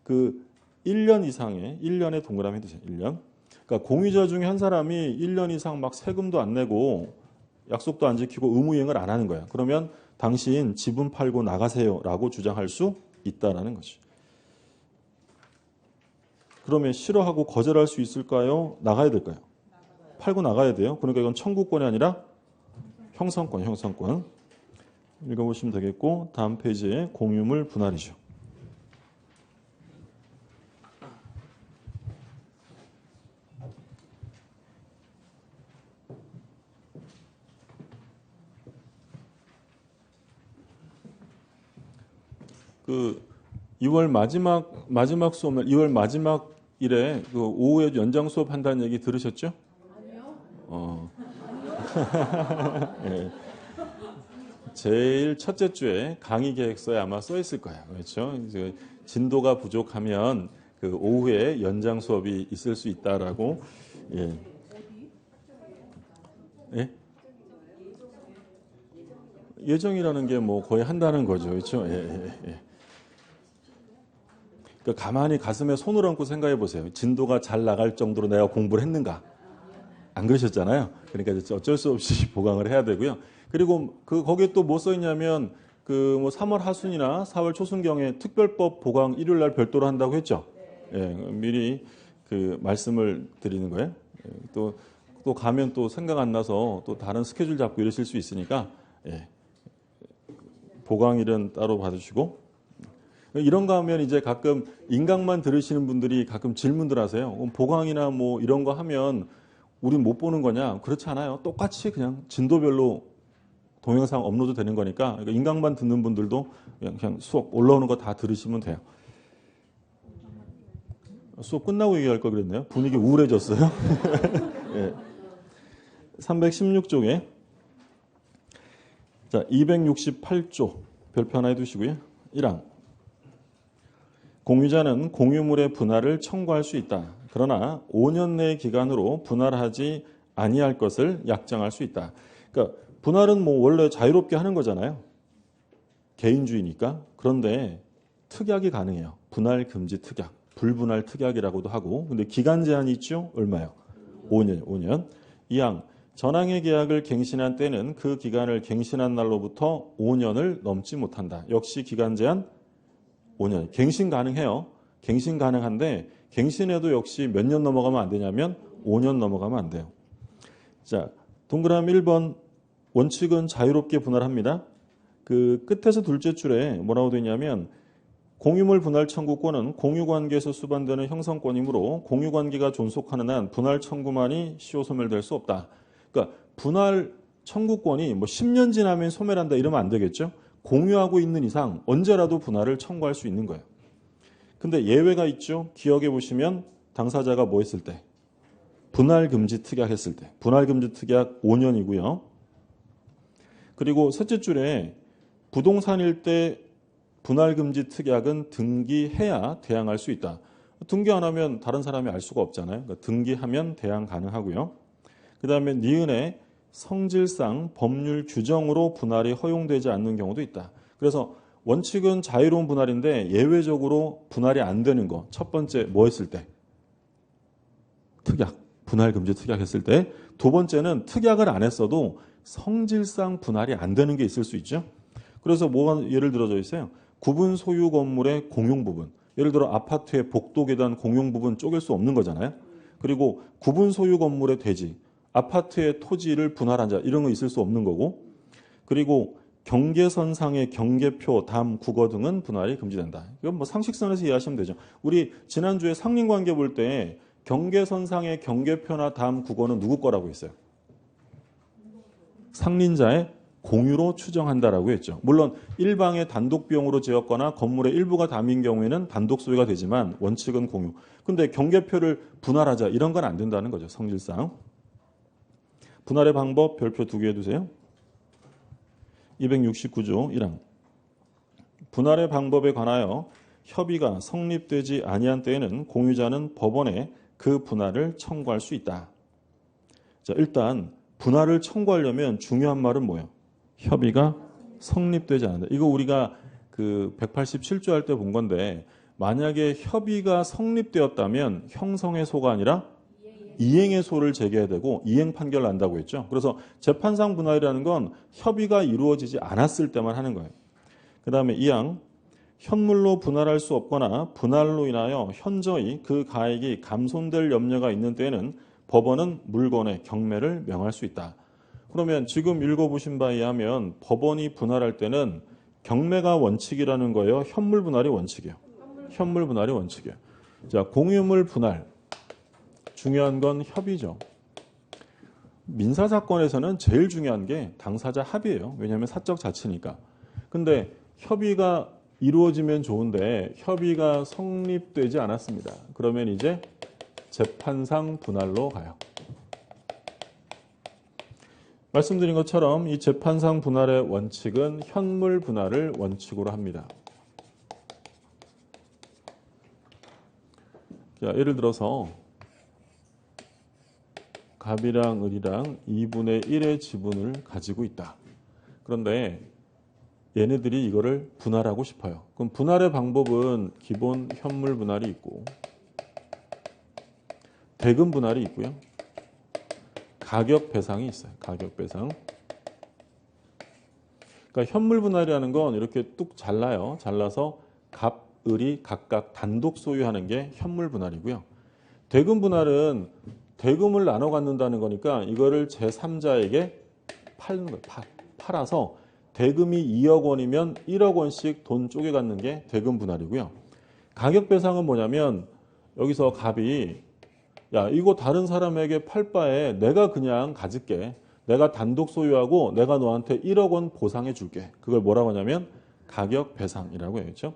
그 1년 이상의 1년에 동그라미 해두세요. 1년. 그러니까 공유자 중에 한 사람이 1년 이상 막 세금도 안 내고 약속도 안 지키고 의무 이행을 안 하는 거야. 그러면 당신 지분 팔고 나가세요라고 주장할 수 있다라는 거죠. 그러면 싫어하고 거절할 수 있을까요? 나가야 될까요? 팔고 나가야 돼요. 그러니까 이건 청구권이 아니라 형성권, 형성권. 읽어보시면 되겠고 다음 페이지에 공유물 분할이죠. 그 2월 마지막 수업날 2월 마지막 일에 그 오후에 연장 수업 한다는 얘기 들으셨죠? 아니요. 네. 제일 첫째 주에 강의 계획서에 아마 써 있을 거예요. 그렇죠? 이제 진도가 부족하면 그 오후에 연장 수업이 있을 수 있다라고. 예. 예? 예정이라는 게 뭐 거의 한다는 거죠. 그렇죠? 예. 그러니까 가만히 가슴에 손을 얹고 생각해 보세요. 진도가 잘 나갈 정도로 내가 공부를 했는가? 안 그러셨잖아요. 그러니까 이제 어쩔 수 없이 보강을 해야 되고요. 그리고 거기에 또 뭐 써 있냐면 그 뭐 3월 하순이나 4월 초순경에 특별법 보강 일요일 날 별도로 한다고 했죠. 예, 미리 그 말씀을 드리는 거예요. 예, 또 가면 또 생각 안 나서 또 다른 스케줄 잡고 이러실 수 있으니까 예, 보강일은 따로 받으시고 이런 거 하면 이제 가끔 인강만 들으시는 분들이 가끔 질문들 하세요. 보강이나 뭐 이런 거 하면 우린 못 보는 거냐? 그렇지 않아요. 똑같이 그냥 진도별로 동영상 업로드 되는 거니까 인강만 듣는 분들도 그냥 수업 올라오는 거 다 들으시면 돼요. 수업 끝나고 얘기할 걸 그랬네요. 분위기 우울해졌어요. 예. 316쪽에 자 268조 별표 하나 해두시고요. 1항 공유자는 공유물의 분할을 청구할 수 있다. 그러나 5년 내 기간으로 분할하지 아니할 것을 약정할 수 있다. 그러니까 분할은 뭐 원래 자유롭게 하는 거잖아요. 개인주의니까. 그런데 특약이 가능해요. 분할 금지 특약, 불분할 특약이라고도 하고. 근데 기간 제한이 있죠? 얼마요? 5년. 2항 전항의 계약을 갱신한 때는 그 기간을 갱신한 날로부터 5년을 넘지 못한다. 역시 기간 제한 5년. 갱신 가능해요. 갱신 가능한데 갱신해도 역시 몇 년 넘어가면 안 되냐면 5년 넘어가면 안 돼요. 자, 동그라미 1번 원칙은 자유롭게 분할합니다. 그 끝에서 둘째 줄에 뭐라고 되어 있냐면 공유물 분할 청구권은 공유관계에서 수반되는 형성권이므로 공유관계가 존속하는 한 분할 청구만이 시효 소멸될 수 없다. 그러니까 분할 청구권이 뭐 10년 지나면 소멸한다 이러면 안 되겠죠. 공유하고 있는 이상 언제라도 분할을 청구할 수 있는 거예요. 근데 예외가 있죠. 기억해 보시면 당사자가 뭐 했을 때? 분할 금지 특약 했을 때. 분할 금지 특약 5년이고요. 그리고 셋째 줄에 부동산일 때 분할 금지 특약은 등기해야 대항할 수 있다. 등기 안 하면 다른 사람이 알 수가 없잖아요. 그러니까 등기하면 대항 가능하고요. 그다음에 니은의 성질상 법률 규정으로 분할이 허용되지 않는 경우도 있다. 그래서 원칙은 자유로운 분할인데 예외적으로 분할이 안 되는 거. 첫 번째 뭐 했을 때? 특약. 분할 금지 특약 했을 때. 두 번째는 특약을 안 했어도 성질상 분할이 안 되는 게 있을 수 있죠. 그래서 뭐가 예를 들어져 있어요. 구분 소유 건물의 공용 부분. 예를 들어 아파트의 복도 계단 공용 부분 쪼갤 수 없는 거잖아요. 그리고 구분 소유 건물의 대지, 아파트의 토지를 분할한 자 이런 거 있을 수 없는 거고, 그리고 경계선상의 경계표, 담, 국어 등은 분할이 금지된다. 이건 뭐 상식선에서 이해하시면 되죠. 우리 지난주에 상린관계 볼 때 경계선상의 경계표나 담, 국어는 누구 거라고 했어요? 상린자의 공유로 추정한다라고 했죠. 물론 일방의 단독 비용으로 지었거나 건물의 일부가 담인 경우에는 단독 소유가 되지만 원칙은 공유. 근데 경계표를 분할하자 이런 건 안 된다는 거죠. 성질상. 분할의 방법 별표 2개 해두세요. 269조 1항. 분할의 방법에 관하여 협의가 성립되지 아니한 때에는 공유자는 법원에 그 분할을 청구할 수 있다. 자, 일단 분할을 청구하려면 중요한 말은 뭐예요? 협의가 성립되지 않는다. 이거 우리가 그 187조 할 때 본 건데, 만약에 협의가 성립되었다면 형성의 소가 아니라 이행의 소를 제기해야 되고 이행 판결을 난다고 했죠. 그래서 재판상 분할이라는 건 협의가 이루어지지 않았을 때만 하는 거예요. 그 다음에 2항. 현물로 분할할 수 없거나 분할로 인하여 현저히 그 가액이 감손될 염려가 있는 때에는 법원은 물건의 경매를 명할 수 있다. 그러면 지금 읽어보신 바에 의하면 법원이 분할할 때는 경매가 원칙이라는 거예요? 현물 분할이 원칙이에요? 현물 분할이 원칙이에요. 자, 공유물 분할. 중요한 건 협의죠. 민사사건에서는 제일 중요한 게 당사자 합의예요. 왜냐하면 사적 자치니까. 근데 협의가 이루어지면 좋은데 협의가 성립되지 않았습니다. 그러면 이제 재판상 분할로 가요. 말씀드린 것처럼 이 재판상 분할의 원칙은 현물 분할을 원칙으로 합니다. 자, 예를 들어서 갑이랑 을이랑 2분의 1의 지분을 가지고 있다. 그런데 얘네들이 이거를 분할하고 싶어요. 그럼 분할의 방법은 기본 현물 분할이 있고 대금 분할이 있고요. 가격 배상이 있어요. 가격 배상. 그러니까 현물 분할이라는 건 이렇게 뚝 잘라요. 잘라서 갑, 을이 각각 단독 소유하는 게 현물 분할이고요. 대금 분할은 대금을 나눠 갖는다는 거니까 이거를 제3자에게 파는 거예요. 팔아서 대금이 2억 원이면 1억 원씩 돈 쪼개 갖는 게 대금 분할이고요. 가격 배상은 뭐냐면 여기서 갑이 야, 이거 다른 사람에게 팔 바에 내가 그냥 가질게. 내가 단독 소유하고 내가 너한테 1억 원 보상해 줄게. 그걸 뭐라고 하냐면 가격 배상이라고 해야죠.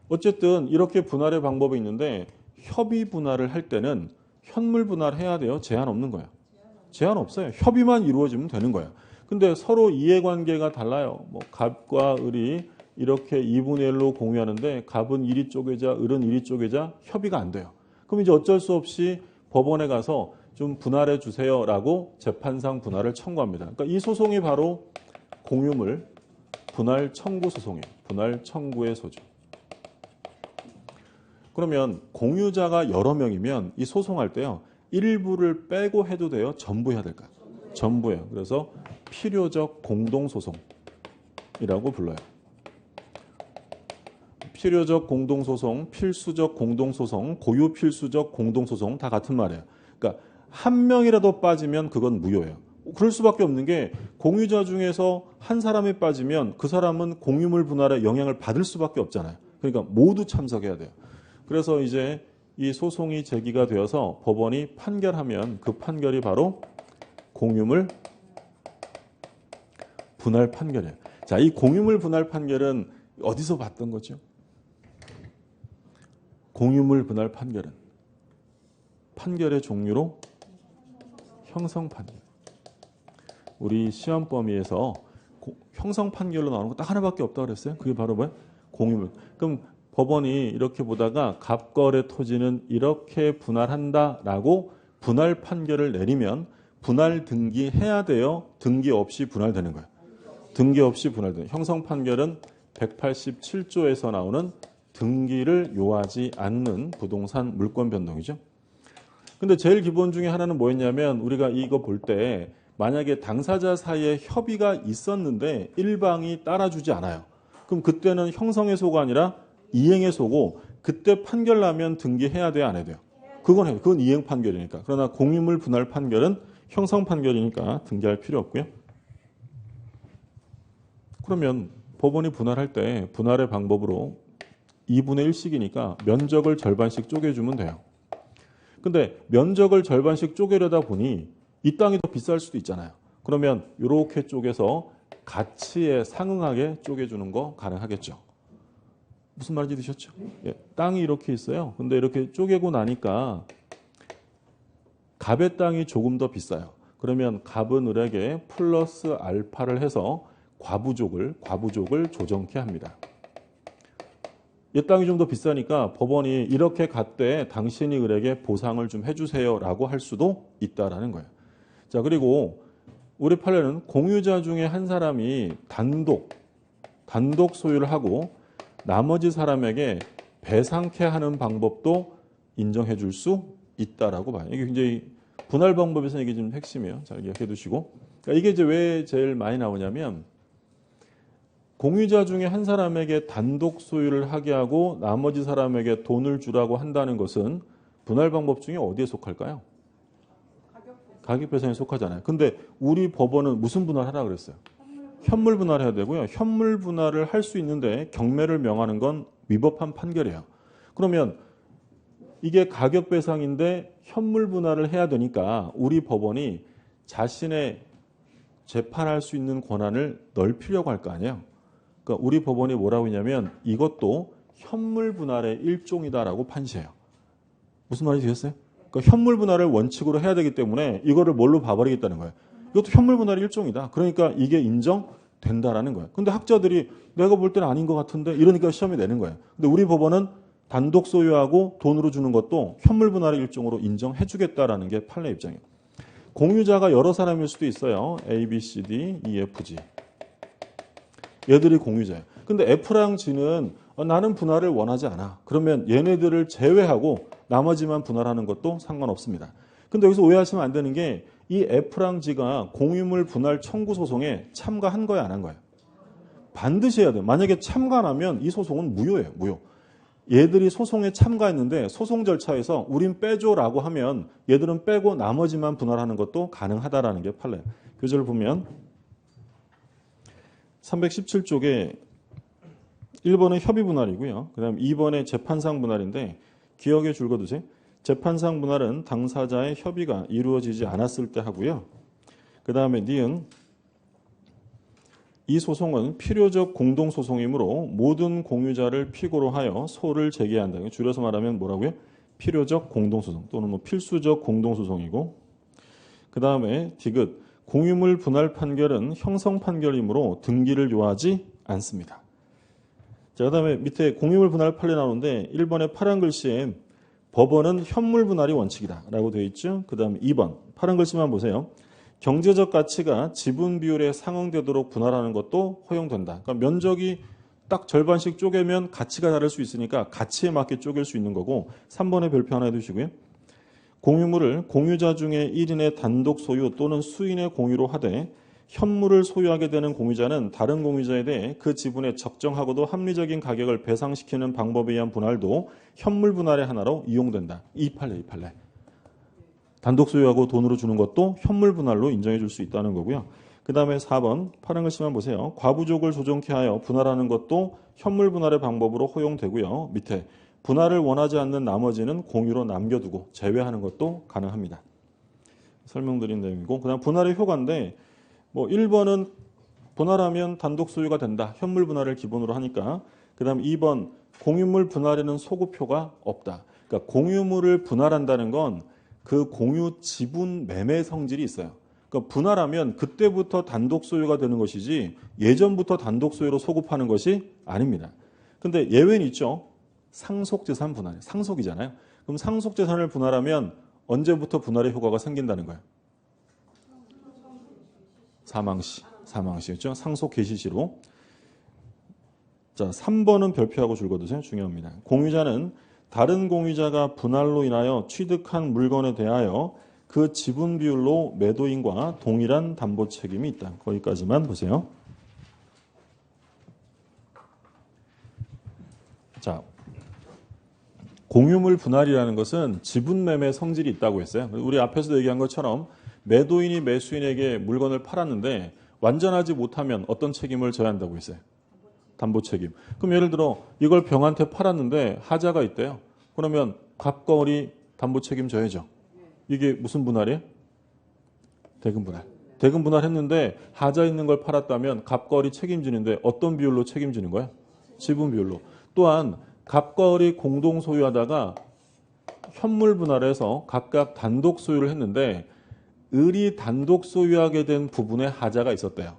어쨌든 이렇게 분할의 방법이 있는데 협의 분할을 할 때는 현물 분할해야 돼요? 제한 없는 거야? 제한 없어요. 협의만 이루어지면 되는 거야. 근데 서로 이해관계가 달라요. 뭐 갑과 을이 이렇게 2분의 1로 공유하는데 갑은 이리 쪼개자, 을은 이리 쪼개자 협의가 안 돼요. 그럼 이제 어쩔 수 없이 법원에 가서 좀 분할해 주세요라고 재판상 분할을 청구합니다. 그러니까 이 소송이 바로 공유물 분할 청구 소송이에요. 분할 청구의 소죠. 그러면 공유자가 여러 명이면 이 소송할 때요. 일부를 빼고 해도 돼요? 전부 해야 될까요? 전부예요. 그래서 필요적 공동소송이라고 불러요. 필요적 공동소송, 필수적 공동소송, 고유필수적 공동소송 다 같은 말이에요. 그러니까 한 명이라도 빠지면 그건 무효예요. 그럴 수밖에 없는 게 공유자 중에서 한 사람이 빠지면 그 사람은 공유물 분할에 영향을 받을 수밖에 없잖아요. 그러니까 모두 참석해야 돼요. 그래서 이제 이 소송이 제기가 되어서 법원이 판결하면 그 판결이 바로 공유물 분할 판결이에요. 자, 이 공유물 분할 판결은 어디서 봤던 거죠? 공유물 분할 판결은 판결의 종류로 형성 판결. 우리 시험 범위에서 형성 판결로 나오는 거 딱 하나밖에 없다고 그랬어요. 그게 바로 뭐예요? 공유물. 그럼 법원이 이렇게 보다가 갑거래 토지는 이렇게 분할한다라고 분할 판결을 내리면 분할 등기해야 돼요? 등기 없이 분할되는 거예요. 등기 없이 분할되는. 형성 판결은 187조에서 나오는 등기를 요하지 않는 부동산 물권 변동이죠. 근데 제일 기본 중에 하나는 뭐였냐면 우리가 이거 볼 때 만약에 당사자 사이에 협의가 있었는데 일방이 따라주지 않아요. 그럼 그때는 형성의 소가 아니라 이행의 소고 그때 판결 나면 등기해야 돼요, 안 해야 돼요? 그건 해요. 그건 이행 판결이니까. 그러나 공유물 분할 판결은 형성 판결이니까 등기할 필요 없고요. 그러면 법원이 분할할 때 분할의 방법으로 2분의 1씩이니까 면적을 절반씩 쪼개주면 돼요. 근데 면적을 절반씩 쪼개려다 보니 이 땅이 더 비쌀 수도 있잖아요. 그러면 이렇게 쪼개서 가치에 상응하게 쪼개주는 거 가능하겠죠. 무슨 말인지 드셨죠? 예, 땅이 이렇게 있어요. 근데 이렇게 쪼개고 나니까 갑의 땅이 조금 더 비싸요. 그러면 갑은 을에게 플러스 알파를 해서 과부족을 조정케 합니다. 이 땅이 좀 더 비싸니까 법원이 이렇게 갔대 당신이 을에게 보상을 좀 해주세요라고 할 수도 있다라는 거예요. 자, 그리고 우리 판례는 공유자 중에 한 사람이 단독 소유를 하고 나머지 사람에게 배상케 하는 방법도 인정해 줄 수 있다라고 봐요. 이게 굉장히 분할 방법에서 이게 좀 핵심이에요. 잘 기억해 두시고. 그러니까 이게 이제 왜 제일 많이 나오냐면 공유자 중에 한 사람에게 단독 소유를 하게 하고 나머지 사람에게 돈을 주라고 한다는 것은 분할 방법 중에 어디에 속할까요? 가격 배상에 속하잖아요. 근데 우리 법원은 무슨 분할하라 그랬어요? 현물 분할해야 되고요. 현물 분할을 할 수 있는데 경매를 명하는 건 위법한 판결이에요. 그러면 이게 가격 배상인데 현물 분할을 해야 되니까 우리 법원이 자신의 재판할 수 있는 권한을 넓히려고 할 거 아니에요. 그러니까 우리 법원이 뭐라고 했냐면 이것도 현물 분할의 일종이다라고 판시해요. 무슨 말인지 되셨어요? 그러니까 현물 분할을 원칙으로 해야 되기 때문에 이거를 뭘로 봐버리겠다는 거예요. 이것도 현물 분할의 일종이다. 그러니까 이게 인정된다라는 거예요. 근데 학자들이 내가 볼 때는 아닌 것 같은데 이러니까 시험이 내는 거예요. 근데 우리 법원은 단독 소유하고 돈으로 주는 것도 현물 분할의 일종으로 인정해 주겠다라는 게 판례 입장이에요. 공유자가 여러 사람일 수도 있어요. A, B, C, D, E, F, G. 얘들이 공유자예요. 근데 F랑 G는 나는 분할을 원하지 않아. 그러면 얘네들을 제외하고 나머지만 분할하는 것도 상관없습니다. 근데 여기서 오해하시면 안 되는 게 이 F랑 G가 공유물 분할 청구 소송에 참가한 거야, 안 한 거야? 반드시 해야 돼요. 만약에 참가 안 하면 이 소송은 무효예요. 무효. 얘들이 소송에 참가했는데 소송 절차에서 우린 빼줘라고 하면 얘들은 빼고 나머지만 분할하는 것도 가능하다라는 게 판례. 교재를 보면 317쪽에 1번은 협의 분할이고요. 그 다음 2번에 재판상 분할인데 기억에 줄거두세요. 재판상 분할은 당사자의 협의가 이루어지지 않았을 때 하고요. 그 다음에 니은 이 소송은 필요적 공동소송이므로 모든 공유자를 피고로 하여 소를 제기한다. 줄여서 말하면 뭐라고요? 필요적 공동소송 또는 뭐 필수적 공동소송이고 그 다음에 디귿 공유물 분할 판결은 형성 판결이므로 등기를 요하지 않습니다. 자, 그 다음에 밑에 공유물 분할 판례 나오는데 1번에 파란 글씨에 법원은 현물 분할이 원칙이다 라고 되어 있죠. 그 다음에 2번 파란 글씨만 보세요. 경제적 가치가 지분 비율에 상응되도록 분할하는 것도 허용된다. 그러니까 면적이 딱 절반씩 쪼개면 가치가 다를 수 있으니까 가치에 맞게 쪼갤 수 있는 거고 3번에 별표 하나 해두시고요. 공유물을 공유자 중에 1인의 단독 소유 또는 수인의 공유로 하되 현물을 소유하게 되는 공유자는 다른 공유자에 대해 그 지분에 적정하고도 합리적인 가격을 배상시키는 방법에 의한 분할도 현물 분할의 하나로 이용된다. 이 판례. 단독 소유하고 돈으로 주는 것도 현물 분할로 인정해 줄 수 있다는 거고요. 그 다음에 4번 파란 글씨만 보세요. 과부족을 조정케 하여 분할하는 것도 현물 분할의 방법으로 허용되고요. 밑에 분할을 원하지 않는 나머지는 공유로 남겨두고 제외하는 것도 가능합니다. 설명드린 내용이고 그 다음 분할의 효과인데 뭐 1번은 분할하면 단독 소유가 된다. 현물 분할을 기본으로 하니까. 그 다음 2번 공유물 분할에는 소급효가 없다. 그러니까 공유물을 분할한다는 건 그 공유 지분 매매 성질이 있어요. 그러니까 분할하면 그때부터 단독 소유가 되는 것이지 예전부터 단독 소유로 소급하는 것이 아닙니다. 근데 예외는 있죠. 상속재산 분할. 상속이잖아요. 그럼 상속재산을 분할하면 언제부터 분할의 효과가 생긴다는 거예요? 사망시였죠. 상속 개시시로. 자, 3번은 별표하고 줄거두세요. 중요합니다. 공유자는 다른 공유자가 분할로 인하여 취득한 물건에 대하여 그 지분 비율로 매도인과 동일한 담보 책임이 있다. 거기까지만 보세요. 자, 공유물 분할이라는 것은 지분매매 성질이 있다고 했어요. 우리 앞에서도 얘기한 것처럼 매도인이 매수인에게 물건을 팔았는데 완전하지 못하면 어떤 책임을 져야 한다고 했어요? 담보 책임. 그럼 예를 들어 이걸 병한테 팔았는데 하자가 있대요. 그러면 갑과 을이 담보 책임 져야죠. 이게 무슨 분할이에요? 대금 분할. 대금 분할했는데 하자 있는 걸 팔았다면 갑과 을이 책임지는데 어떤 비율로 책임지는 거야? 지분 비율로. 또한 갑과 을이 공동 소유하다가 현물 분할해서 각각 단독 소유를 했는데 을이 단독 소유하게 된 부분에 하자가 있었대요.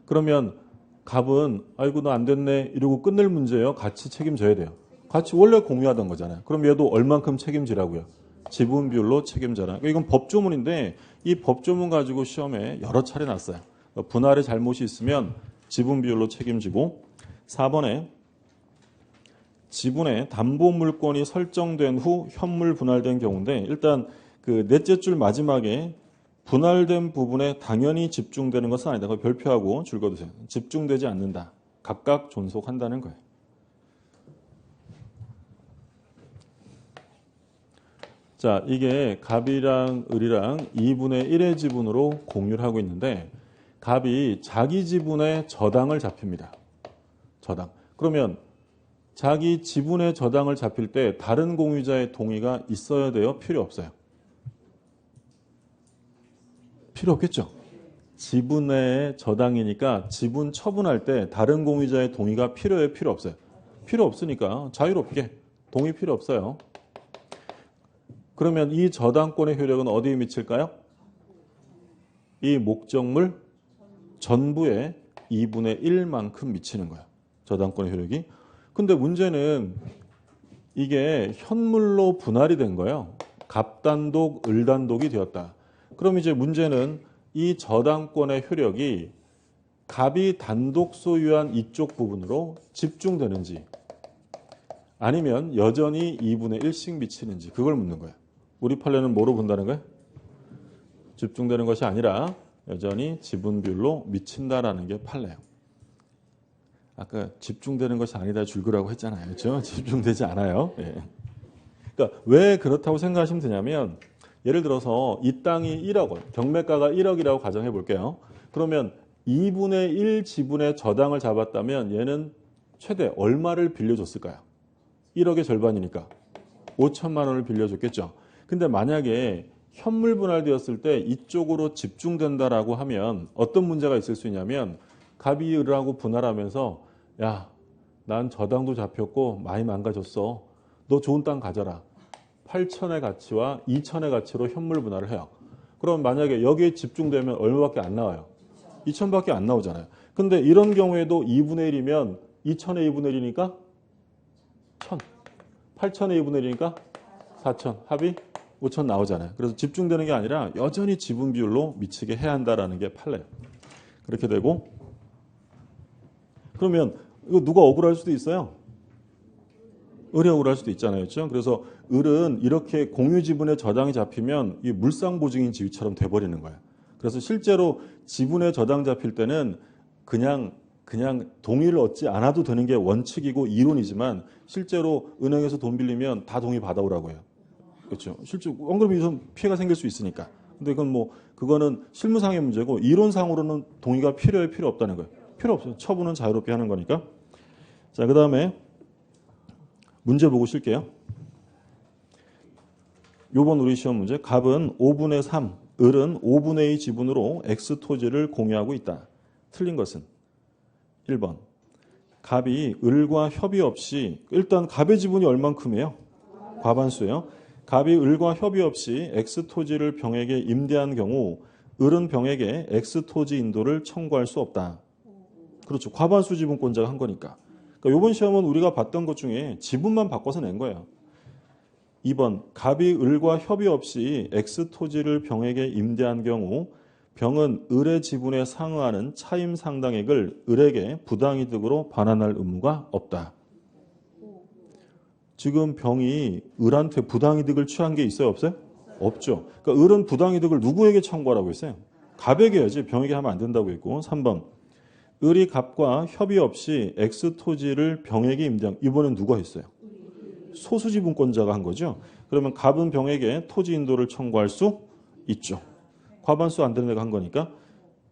그러면 갑은 아이고 너 안 됐네 이러고 끝낼 문제예요. 같이 책임져야 돼요. 같이 원래 공유하던 거잖아요. 그럼 얘도 얼만큼 책임지라고요? 지분 비율로 책임져라. 이건 법조문인데 이 법조문 가지고 시험에 여러 차례 났어요. 분할에 잘못이 있으면 지분 비율로 책임지고 4번에 지분의 담보 물권이 설정된 후 현물 분할된 경우인데 일단 그 넷째 줄 마지막에 분할된 부분에 당연히 집중되는 것은 아니다. 그걸 별표하고 줄 그어두세요. 집중되지 않는다. 각각 존속한다는 거예요. 자, 이게 갑이랑 을이랑 2분의 1의 지분으로 공유를 하고 있는데 갑이 자기 지분의 저당을 잡힙니다. 저당. 그러면 자기 지분의 저당을 잡힐 때 다른 공유자의 동의가 있어야 돼요? 필요 없어요? 필요 없겠죠. 지분의 저당이니까 지분 처분할 때 다른 공유자의 동의가 필요해요? 필요 없어요? 필요 없으니까 자유롭게 동의 필요 없어요. 그러면 이 저당권의 효력은 어디에 미칠까요? 이 목적물 전부의 2분의 1만큼 미치는 거예요. 저당권의 효력이. 근데 문제는 이게 현물로 분할이 된 거예요. 갑단독, 을단독이 되었다. 그럼 이제 문제는 이 저당권의 효력이 갑이 단독 소유한 이쪽 부분으로 집중되는지 아니면 여전히 2분의 1씩 미치는지 그걸 묻는 거예요. 우리 판례는 뭐로 본다는 거예요? 집중되는 것이 아니라 여전히 지분 비율로 미친다라는 게 판례예요. 아까 집중되는 것이 아니다 줄거라고 했잖아요. 그렇죠? 집중되지 않아요. 예. 그러니까 왜 그렇다고 생각하시면 되냐면 예를 들어서 이 땅이 1억 원, 경매가가 1억이라고 가정해 볼게요. 그러면 2분의 1 지분의 저당을 잡았다면 얘는 최대 얼마를 빌려줬을까요? 1억의 절반이니까 5천만 원을 빌려줬겠죠. 근데 만약에 현물 분할되었을 때 이쪽으로 집중된다라고 하면 어떤 문제가 있을 수 있냐면 갑이 을하고 분할하면서 야, 난 저당도 잡혔고 많이 망가졌어. 너 좋은 땅 가져라. 8천의 가치와 2천의 가치로 현물 분할을 해요. 그럼 만약에 여기에 집중되면 얼마밖에 안 나와요? 2천밖에 안 나오잖아요. 근데 이런 경우에도 2분의 1이면 2천의 2분의 1이니까 1천. 8천의 2분의 1이니까 4천. 합이 5천 나오잖아요. 그래서 집중되는 게 아니라 여전히 지분 비율로 미치게 해야 한다라는 게 판례예요. 그렇게 되고 그러면 이거 누가 억울할 수도 있어요. 을이 억울할 수도 있잖아요. 그렇죠? 그래서 을은 이렇게 공유 지분의 저당이 잡히면 이 물상보증인 지위처럼 돼버리는 거예요. 그래서 실제로 지분의 저당 잡힐 때는 그냥 동의를 얻지 않아도 되는 게 원칙이고 이론이지만 실제로 은행에서 돈 빌리면 다 동의 받아오라고 해요. 그렇죠. 실제 안 그러면 피해가 생길 수 있으니까. 근데 그거는 실무상의 문제고 이론상으로는 동의가 필요해 필요 없다는 거예요. 필요 없어요. 처분은 자유롭게 하는 거니까. 자, 그다음에 문제 보고 쉴게요. 요번 우리 시험 문제. 갑은 5분의 3, 을은 5분의 2 지분으로 X 토지를 공유하고 있다. 틀린 것은 1번. 갑이 을과 협의 없이 일단 갑의 지분이 얼만큼이에요? 과반수예요. 갑이 을과 협의 없이 X 토지를 병에게 임대한 경우 을은 병에게 X 토지 인도를 청구할 수 없다. 그렇죠. 과반수 지분권자가 한 거니까. 그러니까 이번 시험은 우리가 봤던 것 중에 지분만 바꿔서 낸 거예요. 2번. 갑이 을과 협의 없이 X 토지를 병에게 임대한 경우 병은 을의 지분에 상응하는 차임 상당액을 을에게 부당이득으로 반환할 의무가 없다. 지금 병이 을한테 부당이득을 취한 게 있어요? 없어요? 없죠. 그러니까 을은 부당이득을 누구에게 청구하라고 했어요? 갑에게 해야지 병에게 하면 안 된다고 했고 3번. 을이 갑과 협의 없이 X 토지를 병에게 임대한 이번엔 누가 했어요? 소수지분권자가 한 거죠. 그러면 갑은 병에게 토지 인도를 청구할 수 있죠. 과반수 안 되는 애가 한 거니까.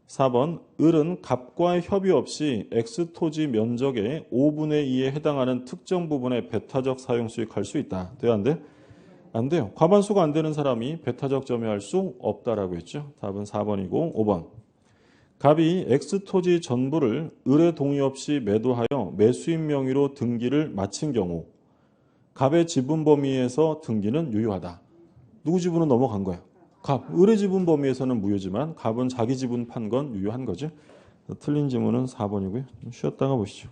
4번 을은 갑과의 협의 없이 X 토지 면적의 5분의 2에 해당하는 특정 부분의 배타적 사용 수익할 수 있다. 돼요? 안 돼? 안 돼요. 과반수가 안 되는 사람이 배타적 점유할 수 없다라고 했죠. 답은 4번이고 5번. 갑이 X 토지 전부를 을의 동의 없이 매도하여 매수인 명의로 등기를 마친 경우 갑의 지분 범위에서 등기는 유효하다. 누구 지분은 넘어간 거야? 갑. 을의 지분 범위에서는 무효지만 갑은 자기 지분 판 건 유효한 거죠. 틀린 지문은 4번이고요. 좀 쉬었다가 보시죠.